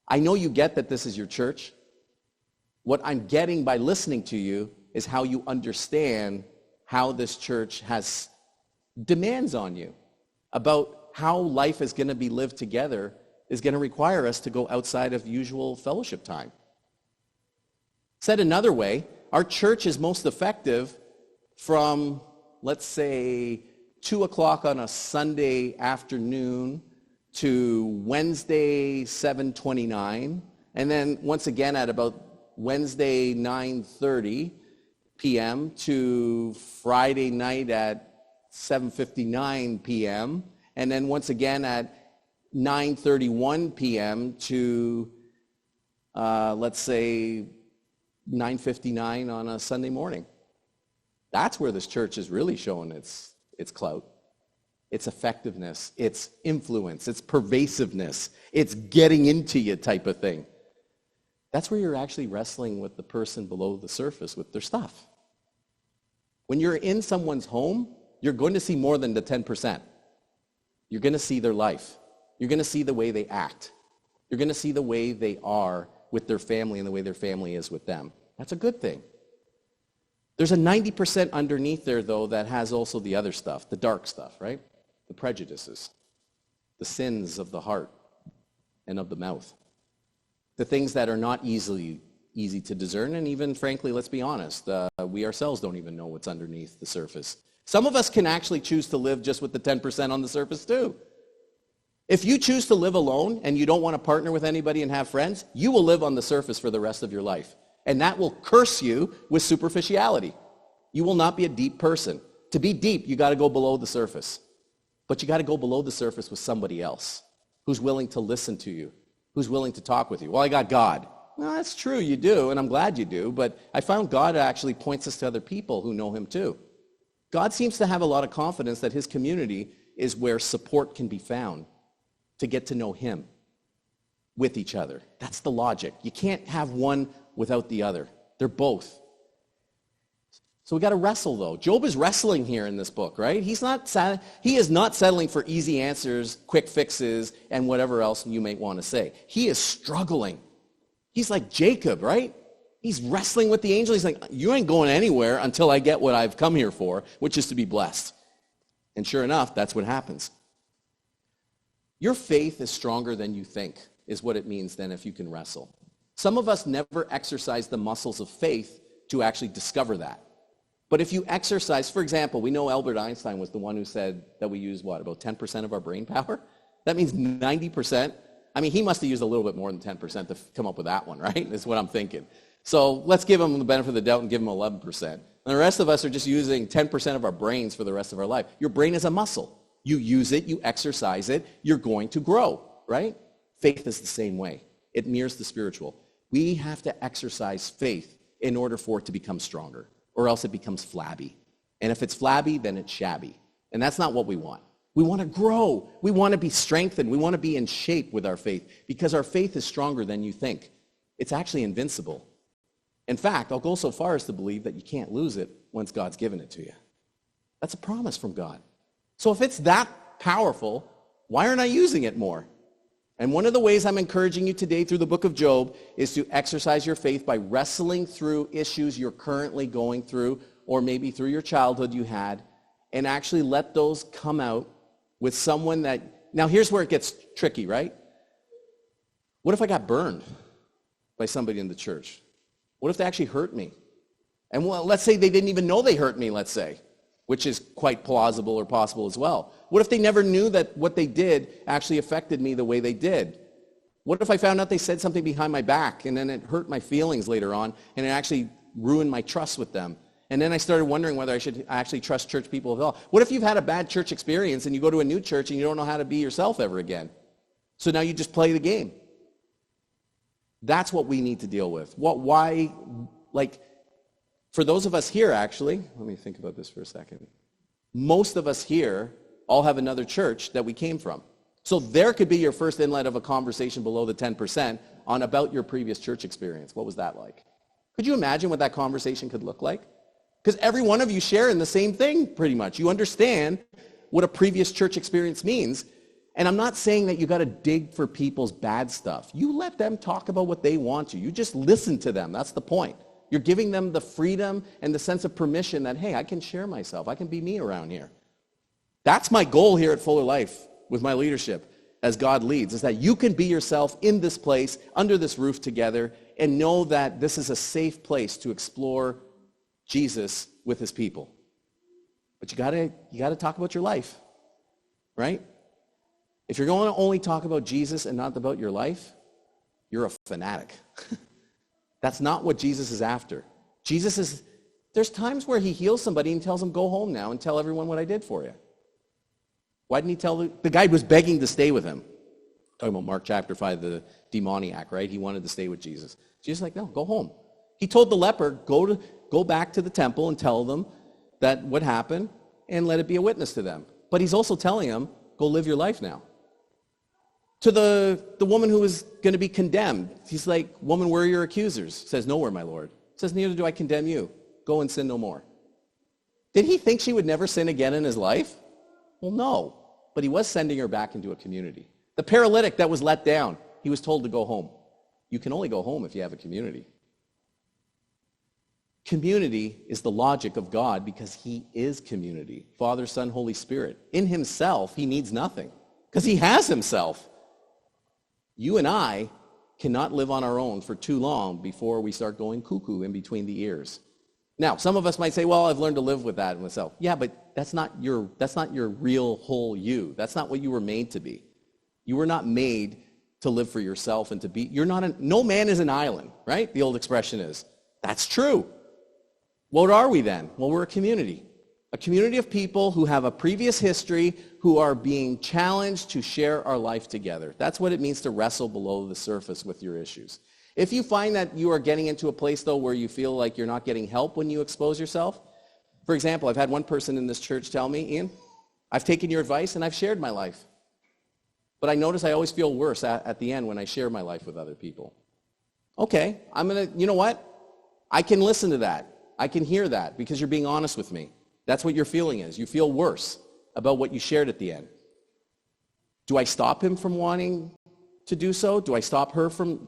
A: I know you get that this is your church. What I'm getting by listening to you is how you understand how this church has demands on you about how life is going to be lived together is going to require us to go outside of usual fellowship time. Said another way, our church is most effective from, let's say, 2 o'clock on a Sunday afternoon to Wednesday 7:29, and then once again at about Wednesday 9:30 p.m. to Friday night at 7:59 p.m., and then once again at 9:31 p.m. to, let's say, 9:59 on a Sunday morning. That's where this church is really showing its clout, its effectiveness, its influence, its pervasiveness, its getting into you type of thing. That's where you're actually wrestling with the person below the surface with their stuff. When you're in someone's home, you're going to see more than the 10%. You're going to see their life. You're going to see the way they act. You're going to see the way they are with their family and the way their family is with them. That's a good thing. There's a 90% underneath there, though, that has also the other stuff, the dark stuff, right? The prejudices, the sins of the heart and of the mouth, the things that are not easy to discern, and even, frankly, let's be honest, we ourselves don't even know what's underneath the surface. Some of us can actually choose to live just with the 10% on the surface, too. If you choose to live alone and you don't want to partner with anybody and have friends, you will live on the surface for the rest of your life. And that will curse you with superficiality. You will not be a deep person. To be deep, you got to go below the surface. But you got to go below the surface with somebody else who's willing to listen to you, who's willing to talk with you. Well, I got God. No, that's true, you do, and I'm glad you do, but I found God actually points us to other people who know him too. God seems to have a lot of confidence that his community is where support can be found to get to know him with each other. That's the logic. You can't have one without the other. They're both. So we got to wrestle, though. Job is wrestling here in this book, right? He is not settling for easy answers, quick fixes, and whatever else you may want to say. He is struggling. He's like Jacob, right? He's wrestling with the angel. He's like, you ain't going anywhere until I get what I've come here for, which is to be blessed. And sure enough, that's what happens. Your faith is stronger than you think, is what it means then if you can wrestle. Some of us never exercise the muscles of faith to actually discover that. But if you exercise, for example, we know Albert Einstein was the one who said that we use, about 10% of our brain power? That means 90%. I mean, he must have used a little bit more than 10% to come up with that one, right? That's what I'm thinking. So let's give him the benefit of the doubt and give him 11%. And the rest of us are just using 10% of our brains for the rest of our life. Your brain is a muscle. You use it, you exercise it, you're going to grow, right? Faith is the same way. It mirrors the spiritual. We have to exercise faith in order for it to become stronger, or else it becomes flabby. And if it's flabby, then it's shabby. And that's not what we want. We want to grow. We want to be strengthened. We want to be in shape with our faith because our faith is stronger than you think. It's actually invincible. In fact, I'll go so far as to believe that you can't lose it once God's given it to you. That's a promise from God. So if it's that powerful, why aren't I using it more? And one of the ways I'm encouraging you today through the book of Job is to exercise your faith by wrestling through issues you're currently going through, or maybe through your childhood you had, and actually let those come out with someone that... Now here's where it gets tricky, right? What if I got burned by somebody in the church? What if they actually hurt me? And well, let's say they didn't even know they hurt me, let's say. which is quite plausible or possible as well. What if they never knew that what they did actually affected me the way they did? What if I found out they said something behind my back and then it hurt my feelings later on and it actually ruined my trust with them? And then I started wondering whether I should actually trust church people at all. What if you've had a bad church experience and you go to a new church and you don't know how to be yourself ever again? So now you just play the game. That's what we need to deal with. For those of us here, actually, let me think about this for a second. Most of us here all have another church that we came from. So there could be your first inlet of a conversation below the 10% on about your previous church experience. What was that like? Could you imagine what that conversation could look like? Because every one of you share in the same thing, pretty much. You understand what a previous church experience means. And I'm not saying that you got to dig for people's bad stuff. You let them talk about what they want to. You just listen to them. That's the point. You're giving them the freedom and the sense of permission that, hey, I can share myself. I can be me around here. That's my goal here at Fuller Life with my leadership as God leads, is that you can be yourself in this place, under this roof together, and know that this is a safe place to explore Jesus with his people. But you gotta talk about your life, right? If you're going to only talk about Jesus and not about your life, you're a fanatic. That's not what Jesus is after. There's times where he heals somebody and tells them, go home now and tell everyone what I did for you. Why didn't he tell the guy was begging to stay with him? Talking about Mark chapter 5, the demoniac, right? He wanted to stay with Jesus. Jesus is like, no, go home. He told the leper, go back to the temple and tell them that what happened and let it be a witness to them. But he's also telling him, go live your life now. To the woman who was going to be condemned, he's like, woman, where are your accusers? Says, nowhere, my Lord. Says, neither do I condemn you. Go and sin no more. Did he think she would never sin again in his life? Well, no. But he was sending her back into a community. The paralytic that was let down, he was told to go home. You can only go home if you have a community. Community is the logic of God because he is community. Father, Son, Holy Spirit. In himself, he needs nothing because he has himself. You and I cannot live on our own for too long before we start going cuckoo in between the ears. Now, some of us might say, well, I've learned to live with that myself. Yeah, but that's not your real whole you. That's not what you were made to be. You were not made to live for yourself and to be, no man is an island, right? The old expression is. That's true. What are we then? Well, we're a community of people who have a previous history, who are being challenged to share our life together. That's what it means to wrestle below the surface with your issues. If you find that you are getting into a place, though, where you feel like you're not getting help when you expose yourself, for example, I've had one person in this church tell me, Ian, I've taken your advice and I've shared my life. But I notice I always feel worse at the end when I share my life with other people. Okay, you know what? I can listen to that. I can hear that because you're being honest with me. That's what your feeling is. You feel worse about what you shared at the end. Do I stop him from wanting to do so? Do I stop her from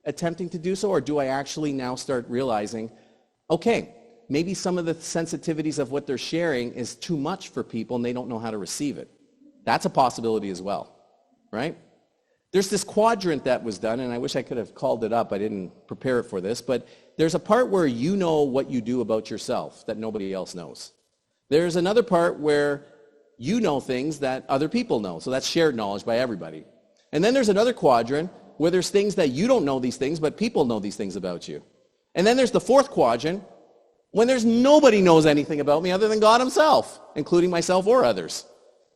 A: attempting to do so? Or do I actually now start realizing, okay, maybe some of the sensitivities of what they're sharing is too much for people and they don't know how to receive it? That's a possibility as well, right? There's this quadrant that was done, and I wish I could have called it up. I didn't prepare it for this, but there's a part where you know what you do about yourself that nobody else knows. There's another part where you know things that other people know. So that's shared knowledge by everybody. And then there's another quadrant where there's things that you don't know these things, but people know these things about you. And then there's the fourth quadrant when there's nobody knows anything about me other than God himself, including myself or others.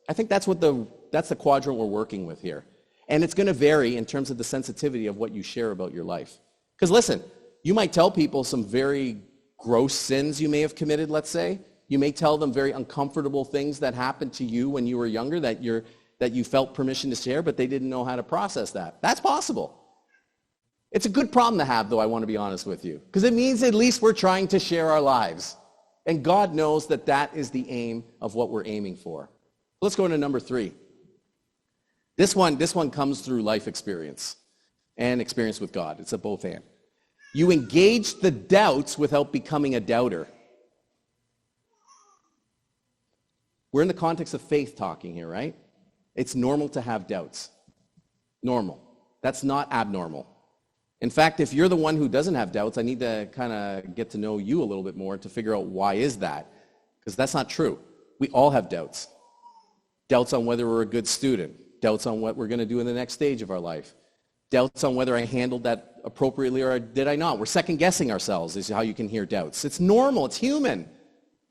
A: I think that's the quadrant we're working with here. And it's going to vary in terms of the sensitivity of what you share about your life. Because listen, you might tell people some very gross sins you may have committed, let's say. You may tell them very uncomfortable things that happened to you when you were younger that you felt permission to share, but they didn't know how to process that. That's possible. It's a good problem to have, though, I want to be honest with you, because it means at least we're trying to share our lives. And God knows that that is the aim of what we're aiming for. Let's go into number 3. This one comes through life experience and experience with God. It's a both and. You engage the doubts without becoming a doubter. We're in the context of faith talking here, right? It's normal to have doubts. Normal. That's not abnormal. In fact, if you're the one who doesn't have doubts, I need to kind of get to know you a little bit more to figure out why is that. Because that's not true. We all have doubts. Doubts on whether we're a good student. Doubts on what we're going to do in the next stage of our life. Doubts on whether I handled that appropriately or did I not. We're second guessing ourselves is how you can hear doubts. It's normal. It's human.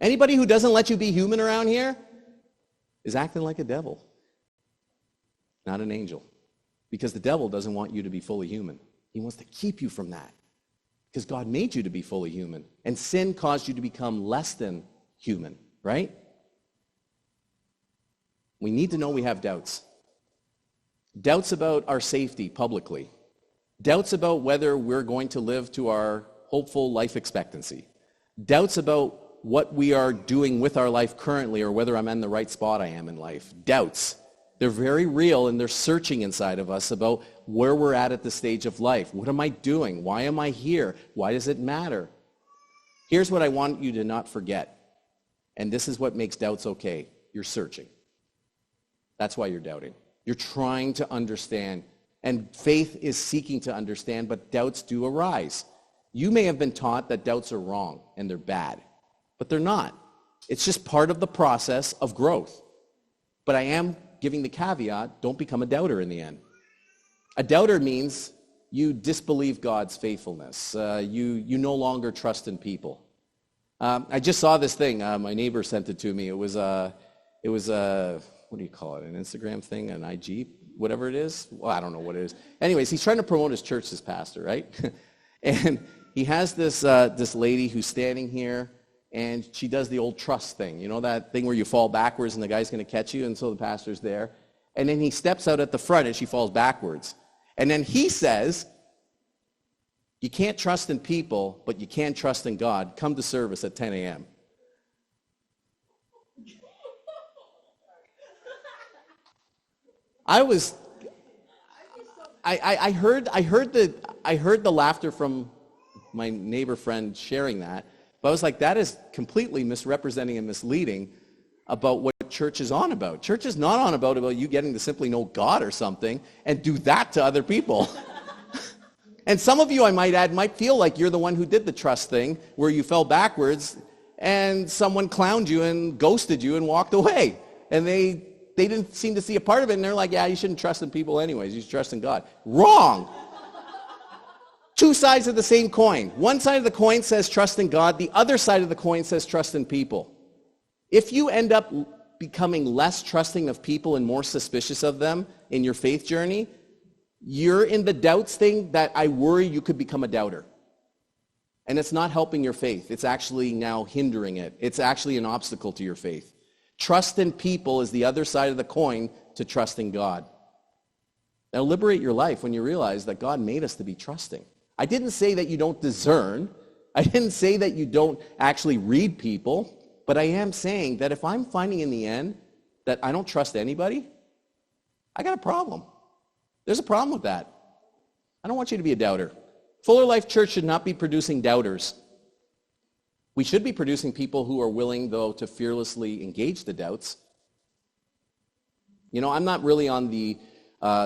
A: Anybody who doesn't let you be human around here is acting like a devil, not an angel. Because the devil doesn't want you to be fully human. He wants to keep you from that. Because God made you to be fully human. And sin caused you to become less than human, right? We need to know we have doubts. Doubts about our safety publicly. Doubts about whether we're going to live to our hopeful life expectancy. Doubts about what we are doing with our life currently or whether I'm in the right spot I am in life. Doubts. They're very real and they're searching inside of us about where we're at the stage of life. What am I doing? Why am I here? Why does it matter? Here's what I want you to not forget. And this is what makes doubts okay. You're searching. That's why you're doubting. You're trying to understand. And faith is seeking to understand, but doubts do arise. You may have been taught that doubts are wrong and they're bad, but they're not. It's just part of the process of growth. But I am giving the caveat, don't become a doubter in the end. A doubter means you disbelieve God's faithfulness. You no longer trust in people. I just saw this thing. My neighbor sent it to me. It was what do you call it, an Instagram thing, an IG, whatever it is? Well, I don't know what it is. Anyways, he's trying to promote his church, this pastor, right? And he has this lady who's standing here, and she does the old trust thing. You know that thing where you fall backwards and the guy's going to catch you, and so the pastor's there. And then he steps out at the front, and she falls backwards. And then he says, you can't trust in people, but you can trust in God. Come to service at 10 a.m. I heard the laughter from my neighbor friend sharing that, but I was like, that is completely misrepresenting and misleading about what church is on about. Church is not on about you getting to simply know God or something and do that to other people. And some of you, I might add, might feel like you're the one who did the trust thing where you fell backwards and someone clowned you and ghosted you and walked away. And they didn't seem to see a part of it, and they're like, yeah, you shouldn't trust in people anyways. You should trust in God. Wrong. Two sides of the same coin. One side of the coin says trust in God. The other side of the coin says trust in people. If you end up becoming less trusting of people and more suspicious of them in your faith journey, you're in the doubts thing that I worry you could become a doubter. And it's not helping your faith. It's actually now hindering it. It's actually an obstacle to your faith. Trust in people is the other side of the coin to trust in God. Now liberate your life when you realize that God made us to be trusting. I didn't say that you don't discern. I didn't say that you don't actually read people. But I am saying that if I'm finding in the end that I don't trust anybody, I got a problem. There's a problem with that. I don't want you to be a doubter. Fuller Life Church should not be producing doubters. We should be producing people who are willing, though, to fearlessly engage the doubts. You know, I'm not really on the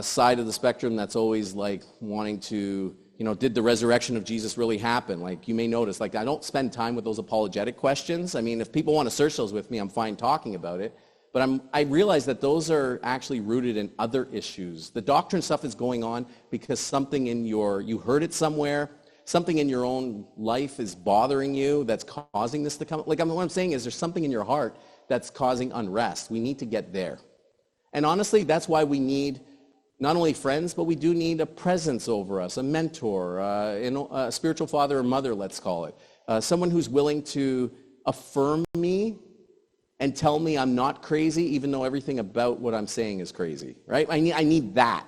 A: side of the spectrum that's always like wanting to, did the resurrection of Jesus really happen? Like you may notice, like I don't spend time with those apologetic questions. I mean, if people want to search those with me, I'm fine talking about it. But I realize that those are actually rooted in other issues. The doctrine stuff is going on because something you heard it somewhere, something in your own life is bothering you that's causing this to come. Like what I'm saying is there's something in your heart that's causing unrest. We need to get there. And honestly, that's why we need not only friends, but we do need a presence over us, a mentor, a spiritual father or mother, let's call it. Someone who's willing to affirm me and tell me I'm not crazy, even though everything about what I'm saying is crazy, right? I need that.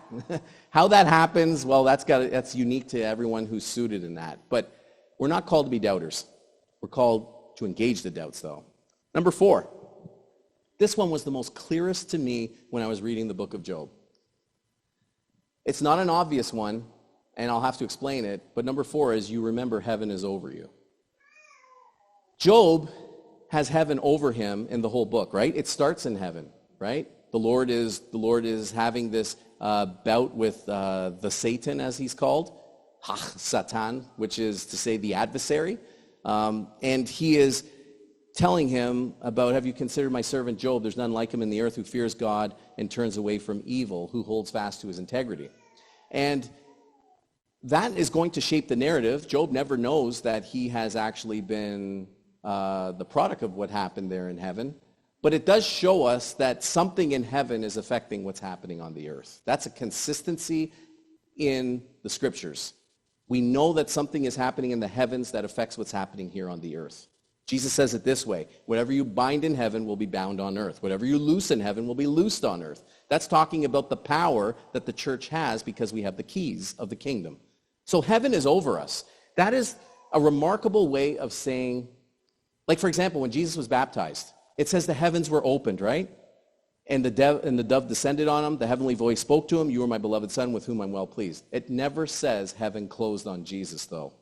A: How that happens, well, that's unique to everyone who's suited in that. But we're not called to be doubters. We're called to engage the doubts, though. Number 4. This one was the most clearest to me when I was reading the book of Job. It's not an obvious one, and I'll have to explain it, but number 4 is you remember heaven is over you. Job has heaven over him in the whole book, right? It starts in heaven, right? The Lord is having this bout with the Satan, as he's called, Satan, which is to say the adversary, and he is telling him about, have you considered my servant Job? There's none like him in the earth who fears God and turns away from evil, who holds fast to his integrity. And that is going to shape the narrative. Job never knows that he has actually been the product of what happened there in heaven. But it does show us that something in heaven is affecting what's happening on the earth. That's a consistency in the scriptures. We know that something is happening in the heavens that affects what's happening here on the earth. Jesus says it this way: whatever you bind in heaven will be bound on earth. Whatever you loose in heaven will be loosed on earth. That's talking about the power that the church has because we have the keys of the kingdom. So heaven is over us. That is a remarkable way of saying, like for example, when Jesus was baptized, it says the heavens were opened, right? And the dove descended on him. The heavenly voice spoke to him, "You are my beloved Son, with whom I'm well pleased." It never says heaven closed on Jesus, though.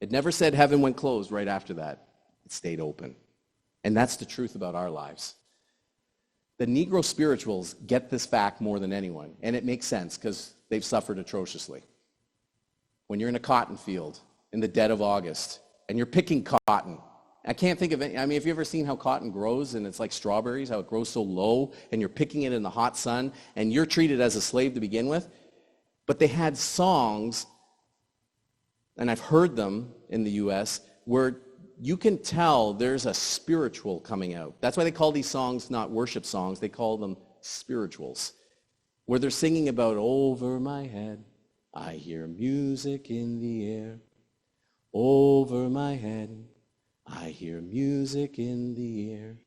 A: It never said heaven went closed right after that. It stayed open. And that's the truth about our lives. The Negro spirituals get this fact more than anyone, and it makes sense because they've suffered atrociously. When you're in a cotton field in the dead of August, and you're picking cotton, I can't think of any, have you ever seen how cotton grows and it's like strawberries, how it grows so low, and you're picking it in the hot sun, and you're treated as a slave to begin with? But they had songs, and I've heard them in the U.S., where you can tell there's a spiritual coming out. That's why they call these songs not worship songs, they call them spirituals, where they're singing about, over my head, I hear music in the air. Over my head, I hear music in the air.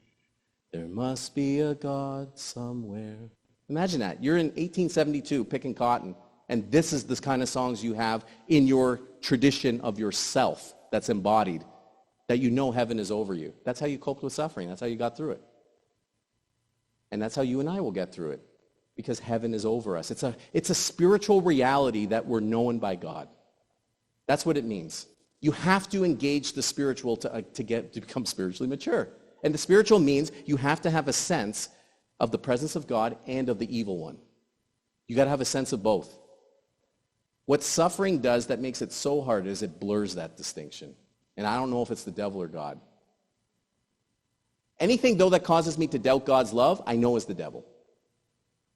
A: There must be a God somewhere. Imagine that. You're in 1872 picking cotton, and this is the kind of songs you have in your tradition of yourself that's embodied, that you know heaven is over you. That's how you coped with suffering. That's how you got through it. And that's how you and I will get through it, because heaven is over us. It's a spiritual reality that we're known by God. That's what it means. You have to engage the spiritual to become spiritually mature. And the spiritual means you have to have a sense of the presence of God and of the evil one. You got to have a sense of both. What suffering does that makes it so hard is it blurs that distinction. And I don't know if it's the devil or God. Anything, though, that causes me to doubt God's love, I know is the devil.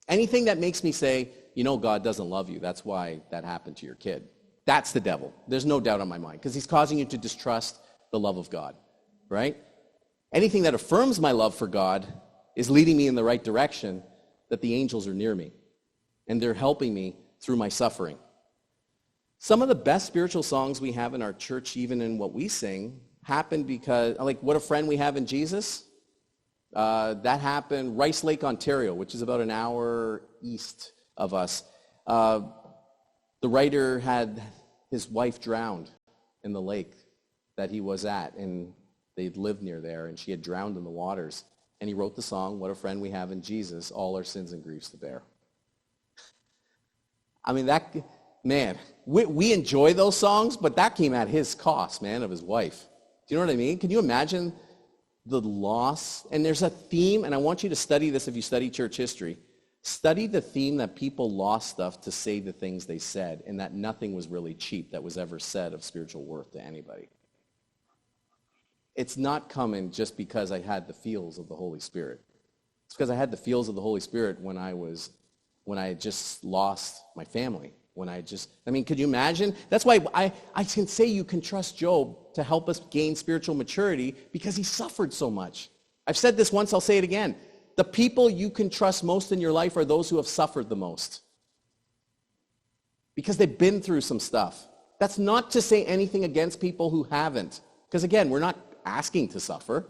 A: Anything that makes me say, God doesn't love you, that's why that happened to your kid. That's the devil. There's no doubt on my mind, because he's causing you to distrust the love of God, right? Anything that affirms my love for God is leading me in the right direction, that the angels are near me, and they're helping me through my suffering. Some of the best spiritual songs we have in our church, even in what we sing, happen because, like What a Friend We Have in Jesus, that happened Rice Lake, Ontario, which is about an hour east of us. The writer had his wife drowned in the lake that he was at, and they'd lived near there, and she had drowned in the waters. And he wrote the song, What a Friend We Have in Jesus, All Our Sins and Griefs to Bear. I mean, we enjoy those songs, but that came at his cost, man, of his wife. Do you know what I mean? Can you imagine the loss? And there's a theme, and I want you to study this if you study church history. Study the theme that people lost stuff to say the things they said, and that nothing was really cheap that was ever said of spiritual worth to anybody. It's not coming just because I had the feels of the Holy Spirit. It's because I had the feels of the Holy Spirit when I had just lost my family. Could you imagine? That's why I can say you can trust Job to help us gain spiritual maturity, because he suffered so much. I've said this once, I'll say it again. The people you can trust most in your life are those who have suffered the most, because they've been through some stuff. That's not to say anything against people who haven't, because again, we're not asking to suffer.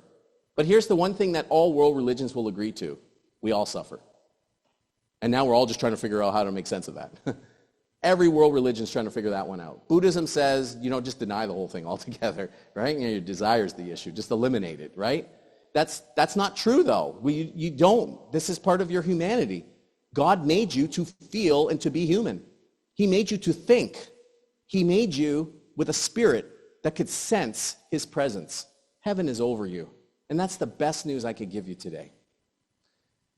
A: But here's the one thing that all world religions will agree to. We all suffer. And now we're all just trying to figure out how to make sense of that. Every world religion is trying to figure that one out. Buddhism says, just deny the whole thing altogether, right? Your desire is the issue. Just eliminate it, right? That's not true, though. You don't. This is part of your humanity. God made you to feel and to be human. He made you to think. He made you with a spirit that could sense his presence. Heaven is over you. And that's the best news I could give you today.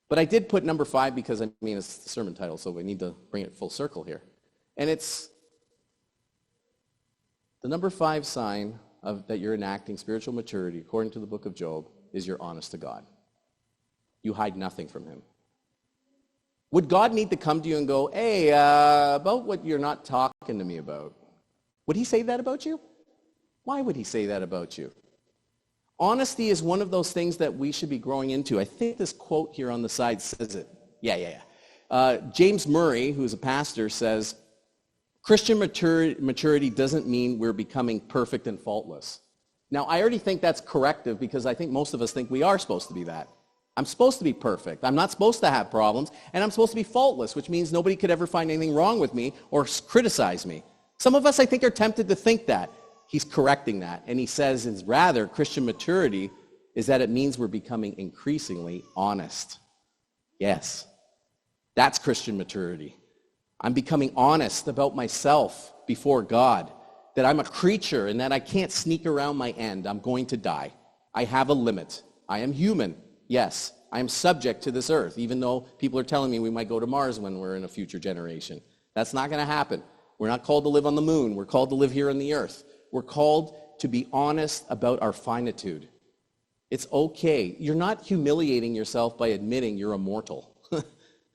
A: But I did put number 5 because, it's the sermon title, so we need to bring it full circle here. And it's the number 5 sign of that you're enacting spiritual maturity, according to the book of Job, is you're honest to God. You hide nothing from him. Would God need to come to you and go, hey, about what you're not talking to me about? Would he say that about you? Why would he say that about you? Honesty is one of those things that we should be growing into. I think this quote here on the side says it. Yeah. James Murray, who's a pastor, says, Christian maturity doesn't mean we're becoming perfect and faultless. Now, I already think that's corrective because I think most of us think we are supposed to be that. I'm supposed to be perfect. I'm not supposed to have problems, and I'm supposed to be faultless, which means nobody could ever find anything wrong with me or criticize me. Some of us, I think, are tempted to think that. He's correcting that, and he says, is rather, Christian maturity is that it means we're becoming increasingly honest. Yes, that's Christian maturity. I'm becoming honest about myself before God, that I'm a creature and that I can't sneak around my end. I'm going to die. I have a limit. I am human. Yes, I am subject to this earth, even though people are telling me we might go to Mars when we're in a future generation. That's not going to happen. We're not called to live on the moon. We're called to live here on the earth. We're called to be honest about our finitude. It's okay. You're not humiliating yourself by admitting you're immortal,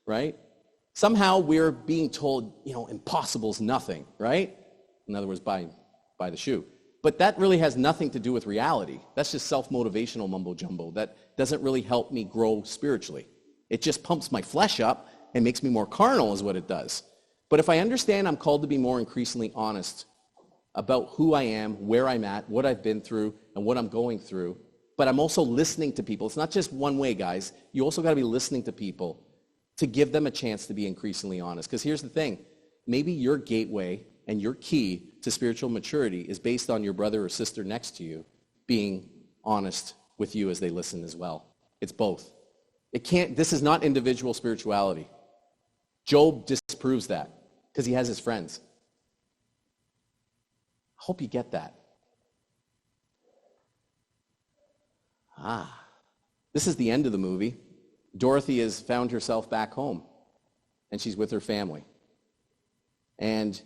A: right? Somehow we're being told, impossible's nothing, right? In other words, by the shoe. But that really has nothing to do with reality. That's just self-motivational mumbo-jumbo. That doesn't really help me grow spiritually. It just pumps my flesh up and makes me more carnal is what it does. But if I understand I'm called to be more increasingly honest about who I am, where I'm at, what I've been through, and what I'm going through, but I'm also listening to people. It's not just one way, guys. You also got to be listening to people to give them a chance to be increasingly honest. Because here's the thing. Maybe your gateway and your key to spiritual maturity is based on your brother or sister next to you being honest with you as they listen as well. It's both. This is not individual spirituality. Job disproves that because he has his friends. I hope you get that. This is the end of the movie. Dorothy has found herself back home, and she's with her family. And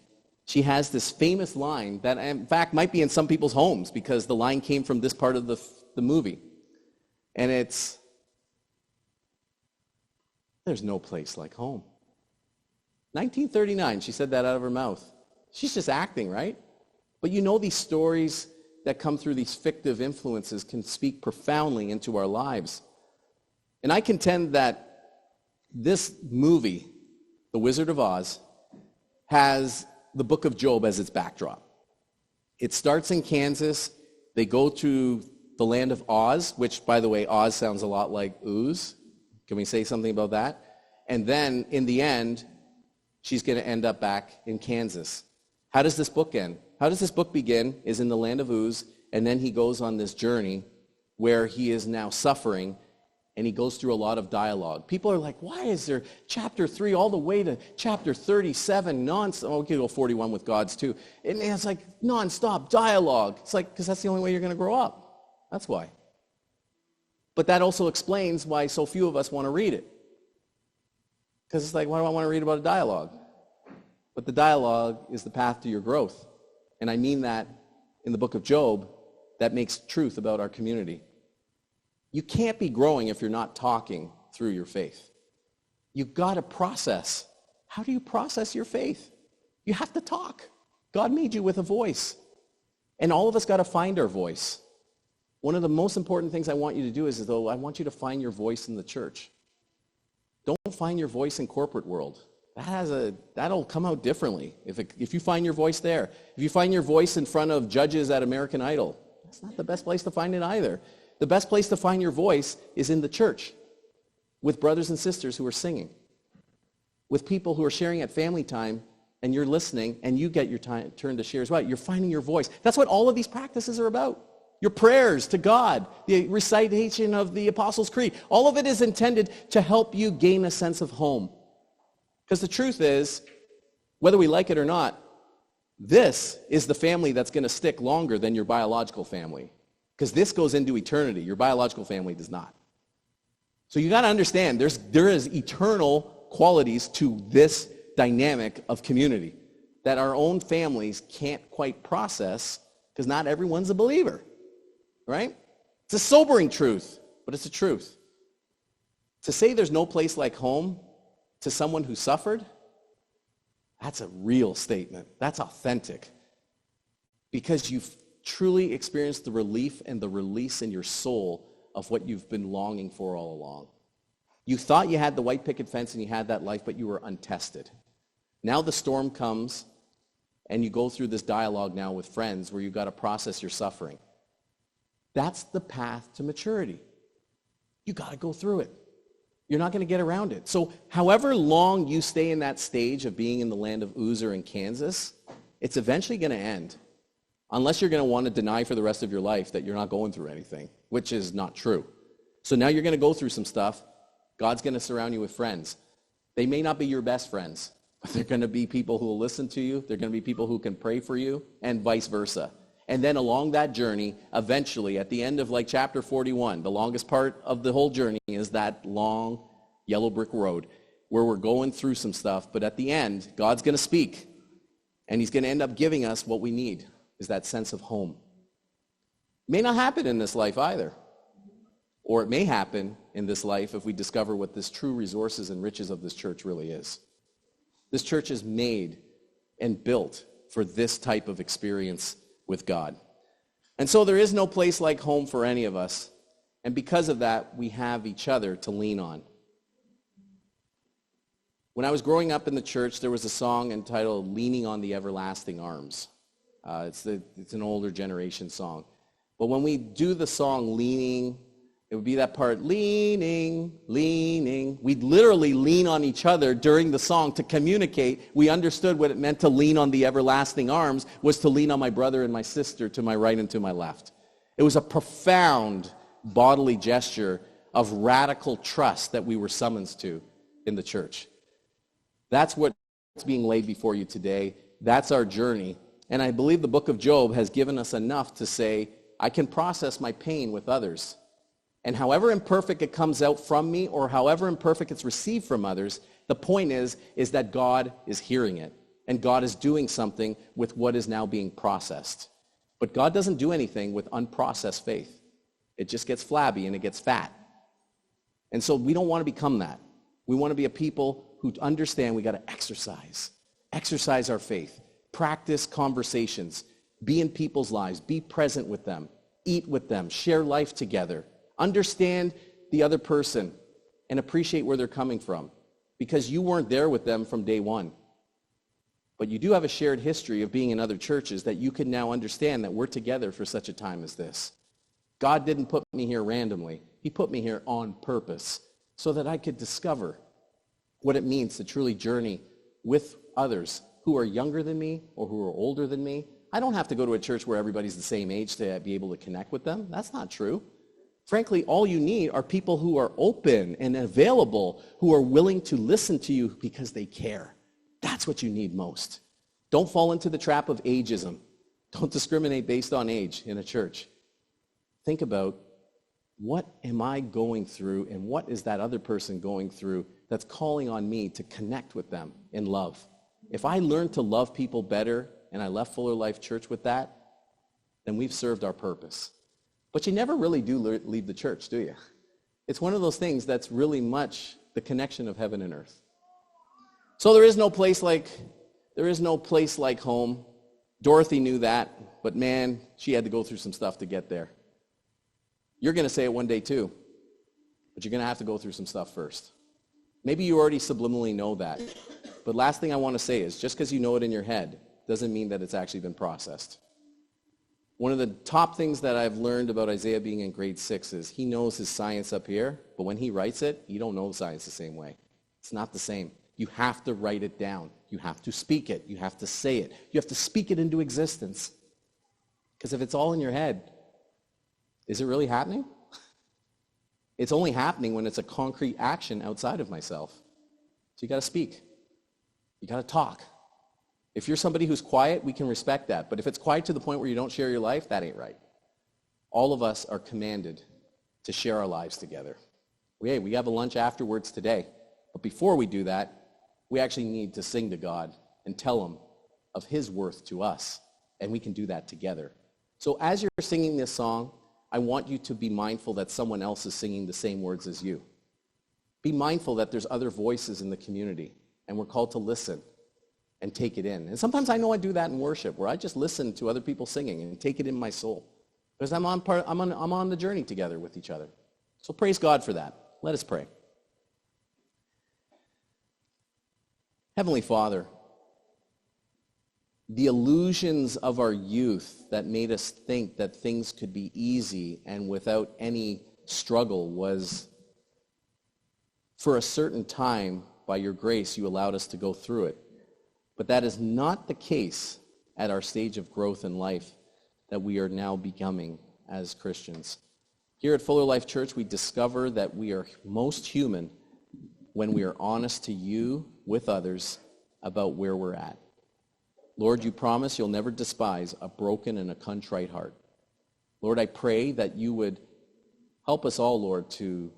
A: she has this famous line that, in fact, might be in some people's homes because the line came from this part of the movie. And it's, there's no place like home. 1939, she said that out of her mouth. She's just acting, right? But these stories that come through these fictive influences can speak profoundly into our lives. And I contend that this movie, The Wizard of Oz, has the book of Job as its backdrop. It starts in Kansas. They go to the land of Oz, which, by the way, Oz sounds a lot like ooze. Can we say something about that? And then, in the end, she's going to end up back in Kansas. How does this book end? How does this book begin? Is in the land of Uz, and then he goes on this journey where he is now suffering, and he goes through a lot of dialogue. People are like, why is there chapter 3 all the way to chapter 37 nonstop? Okay, go 41 with God's too. And it's like nonstop dialogue. It's like, because that's the only way you're going to grow up. That's why. But that also explains why so few of us want to read it. Because it's like, why do I want to read about a dialogue? But the dialogue is the path to your growth. And I mean that in the book of Job, that makes truth about our community. You can't be growing if you're not talking through your faith. You've got to process. How do you process your faith? You have to talk. God made you with a voice. And all of us got to find our voice. One of the most important things I want you to do is, though, I want you to find your voice in the church. Don't find your voice in corporate world. That'll come out differently if you find your voice there. If you find your voice in front of judges at American Idol, that's not the best place to find it either. The best place to find your voice is in the church with brothers and sisters who are singing, with people who are sharing at family time, and you're listening, and you get your turn to share as well. You're finding your voice. That's what all of these practices are about. Your prayers to God, the recitation of the Apostles' Creed, all of it is intended to help you gain a sense of home. Because the truth is, whether we like it or not, this is the family that's going to stick longer than your biological family. Because this goes into eternity. Your biological family does not. So you got to understand, there is eternal qualities to this dynamic of community that our own families can't quite process because not everyone's a believer. Right? It's a sobering truth. but it's the truth. To say there's no place like home to someone who suffered, that's a real statement. That's authentic. Because you've truly experienced the relief and the release in your soul of what you've been longing for all along. You thought you had the white picket fence and you had that life, but you were untested. Now the storm comes, and you go through this dialogue now with friends where you've got to process your suffering. That's the path to maturity. You got to go through it. You're not going to get around it. So however long you stay in that stage of being in the land of Uzzah in Kansas, it's eventually going to end. Unless you're going to want to deny for the rest of your life that you're not going through anything, which is not true. So now you're going to go through some stuff. God's going to surround you with friends. They may not be your best friends, but they're going to be people who will listen to you. They're going to be people who can pray for you, and vice versa. And then along that journey, eventually, at the end of like chapter 41, the longest part of the whole journey is that long yellow brick road where we're going through some stuff. But at the end, God's going to speak, and he's going to end up giving us what we need, is that sense of home. It may not happen in this life either. Or it may happen in this life if we discover what this true resources and riches of this church really is. This church is made and built for this type of experience with God. And so there is no place like home for any of us. And because of that, we have each other to lean on. When I was growing up in the church, there was a song entitled Leaning on the Everlasting Arms. It's an older generation song. But when we do the song Leaning, it would be that part, leaning, leaning. We'd literally lean on each other during the song to communicate. We understood what it meant to lean on the everlasting arms was to lean on my brother and my sister to my right and to my left. It was a profound bodily gesture of radical trust that we were summoned to in the church. That's what's being laid before you today. That's our journey. And I believe the book of Job has given us enough to say, I can process my pain with others. And however imperfect it comes out from me or however imperfect it's received from others, the point is that God is hearing it. And God is doing something with what is now being processed. But God doesn't do anything with unprocessed faith. It just gets flabby and it gets fat. And so we don't want to become that. We want to be a people who understand we got to exercise our faith, practice conversations, be in people's lives, be present with them, eat with them, share life together. Understand the other person and appreciate where they're coming from because you weren't there with them from day one. But you do have a shared history of being in other churches that you can now understand that we're together for such a time as this. God didn't put me here randomly. He put me here on purpose so that I could discover what it means to truly journey with others who are younger than me or who are older than me. I don't have to go to a church where everybody's the same age to be able to connect with them. That's not true. Frankly, all you need are people who are open and available, who are willing to listen to you because they care. That's what you need most. Don't fall into the trap of ageism. Don't discriminate based on age in a church. Think about, what am I going through and what is that other person going through that's calling on me to connect with them in love? If I learn to love people better and I left Fuller Life Church with that, then we've served our purpose. But you never really do leave the church, do you? It's one of those things that's really much the connection of heaven and earth. So there is no place like home. Dorothy knew that, but man, she had to go through some stuff to get there. You're going to say it one day too, but you're going to have to go through some stuff first. Maybe you already subliminally know that, but last thing I want to say is just because you know it in your head doesn't mean that it's actually been processed. One of the top things that I've learned about Isaiah being in grade 6 is he knows his science up here, but when he writes it, you don't know science the same way. It's not the same. You have to write it down. You have to speak it. You have to say it. You have to speak it into existence. Because if it's all in your head, is it really happening? It's only happening when it's a concrete action outside of myself. So you got to speak. You got to talk. If you're somebody who's quiet, we can respect that. But if it's quiet to the point where you don't share your life, that ain't right. All of us are commanded to share our lives together. We have a lunch afterwards today. But before we do that, we actually need to sing to God and tell him of his worth to us. And we can do that together. So as you're singing this song, I want you to be mindful that someone else is singing the same words as you. Be mindful that there's other voices in the community, and we're called to listen and take it in. And sometimes I know I do that in worship, where I just listen to other people singing and take it in my soul, because I'm on the journey together with each other. So praise God for that. Let us pray. Heavenly Father, the illusions of our youth that made us think that things could be easy and without any struggle was, for a certain time, by your grace, you allowed us to go through it. But that is not the case at our stage of growth in life that we are now becoming as Christians. Here at Fuller Life Church, we discover that we are most human when we are honest to you with others about where we're at. Lord, you promise you'll never despise a broken and a contrite heart. Lord, I pray that you would help us all, Lord, to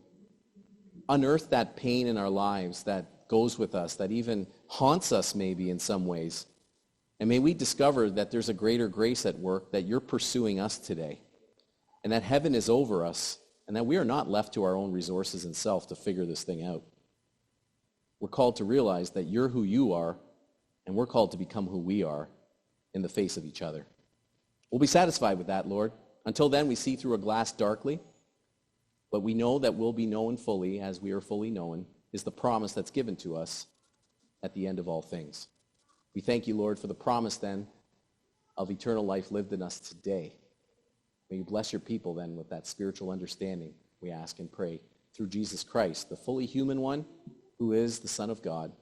A: unearth that pain in our lives that goes with us, that even haunts us maybe in some ways. And may we discover that there's a greater grace at work, that you're pursuing us today, and that heaven is over us, and that we are not left to our own resources and self to figure this thing out. We're called to realize that you're who you are, and we're called to become who we are in the face of each other. We'll be satisfied with that, Lord. Until then, we see through a glass darkly, but we know that we'll be known fully as we are fully known, is the promise that's given to us at the end of all things. We thank you, Lord, for the promise then of eternal life lived in us today. May you bless your people then with that spiritual understanding, we ask and pray, through Jesus Christ, the fully human one, who is the Son of God,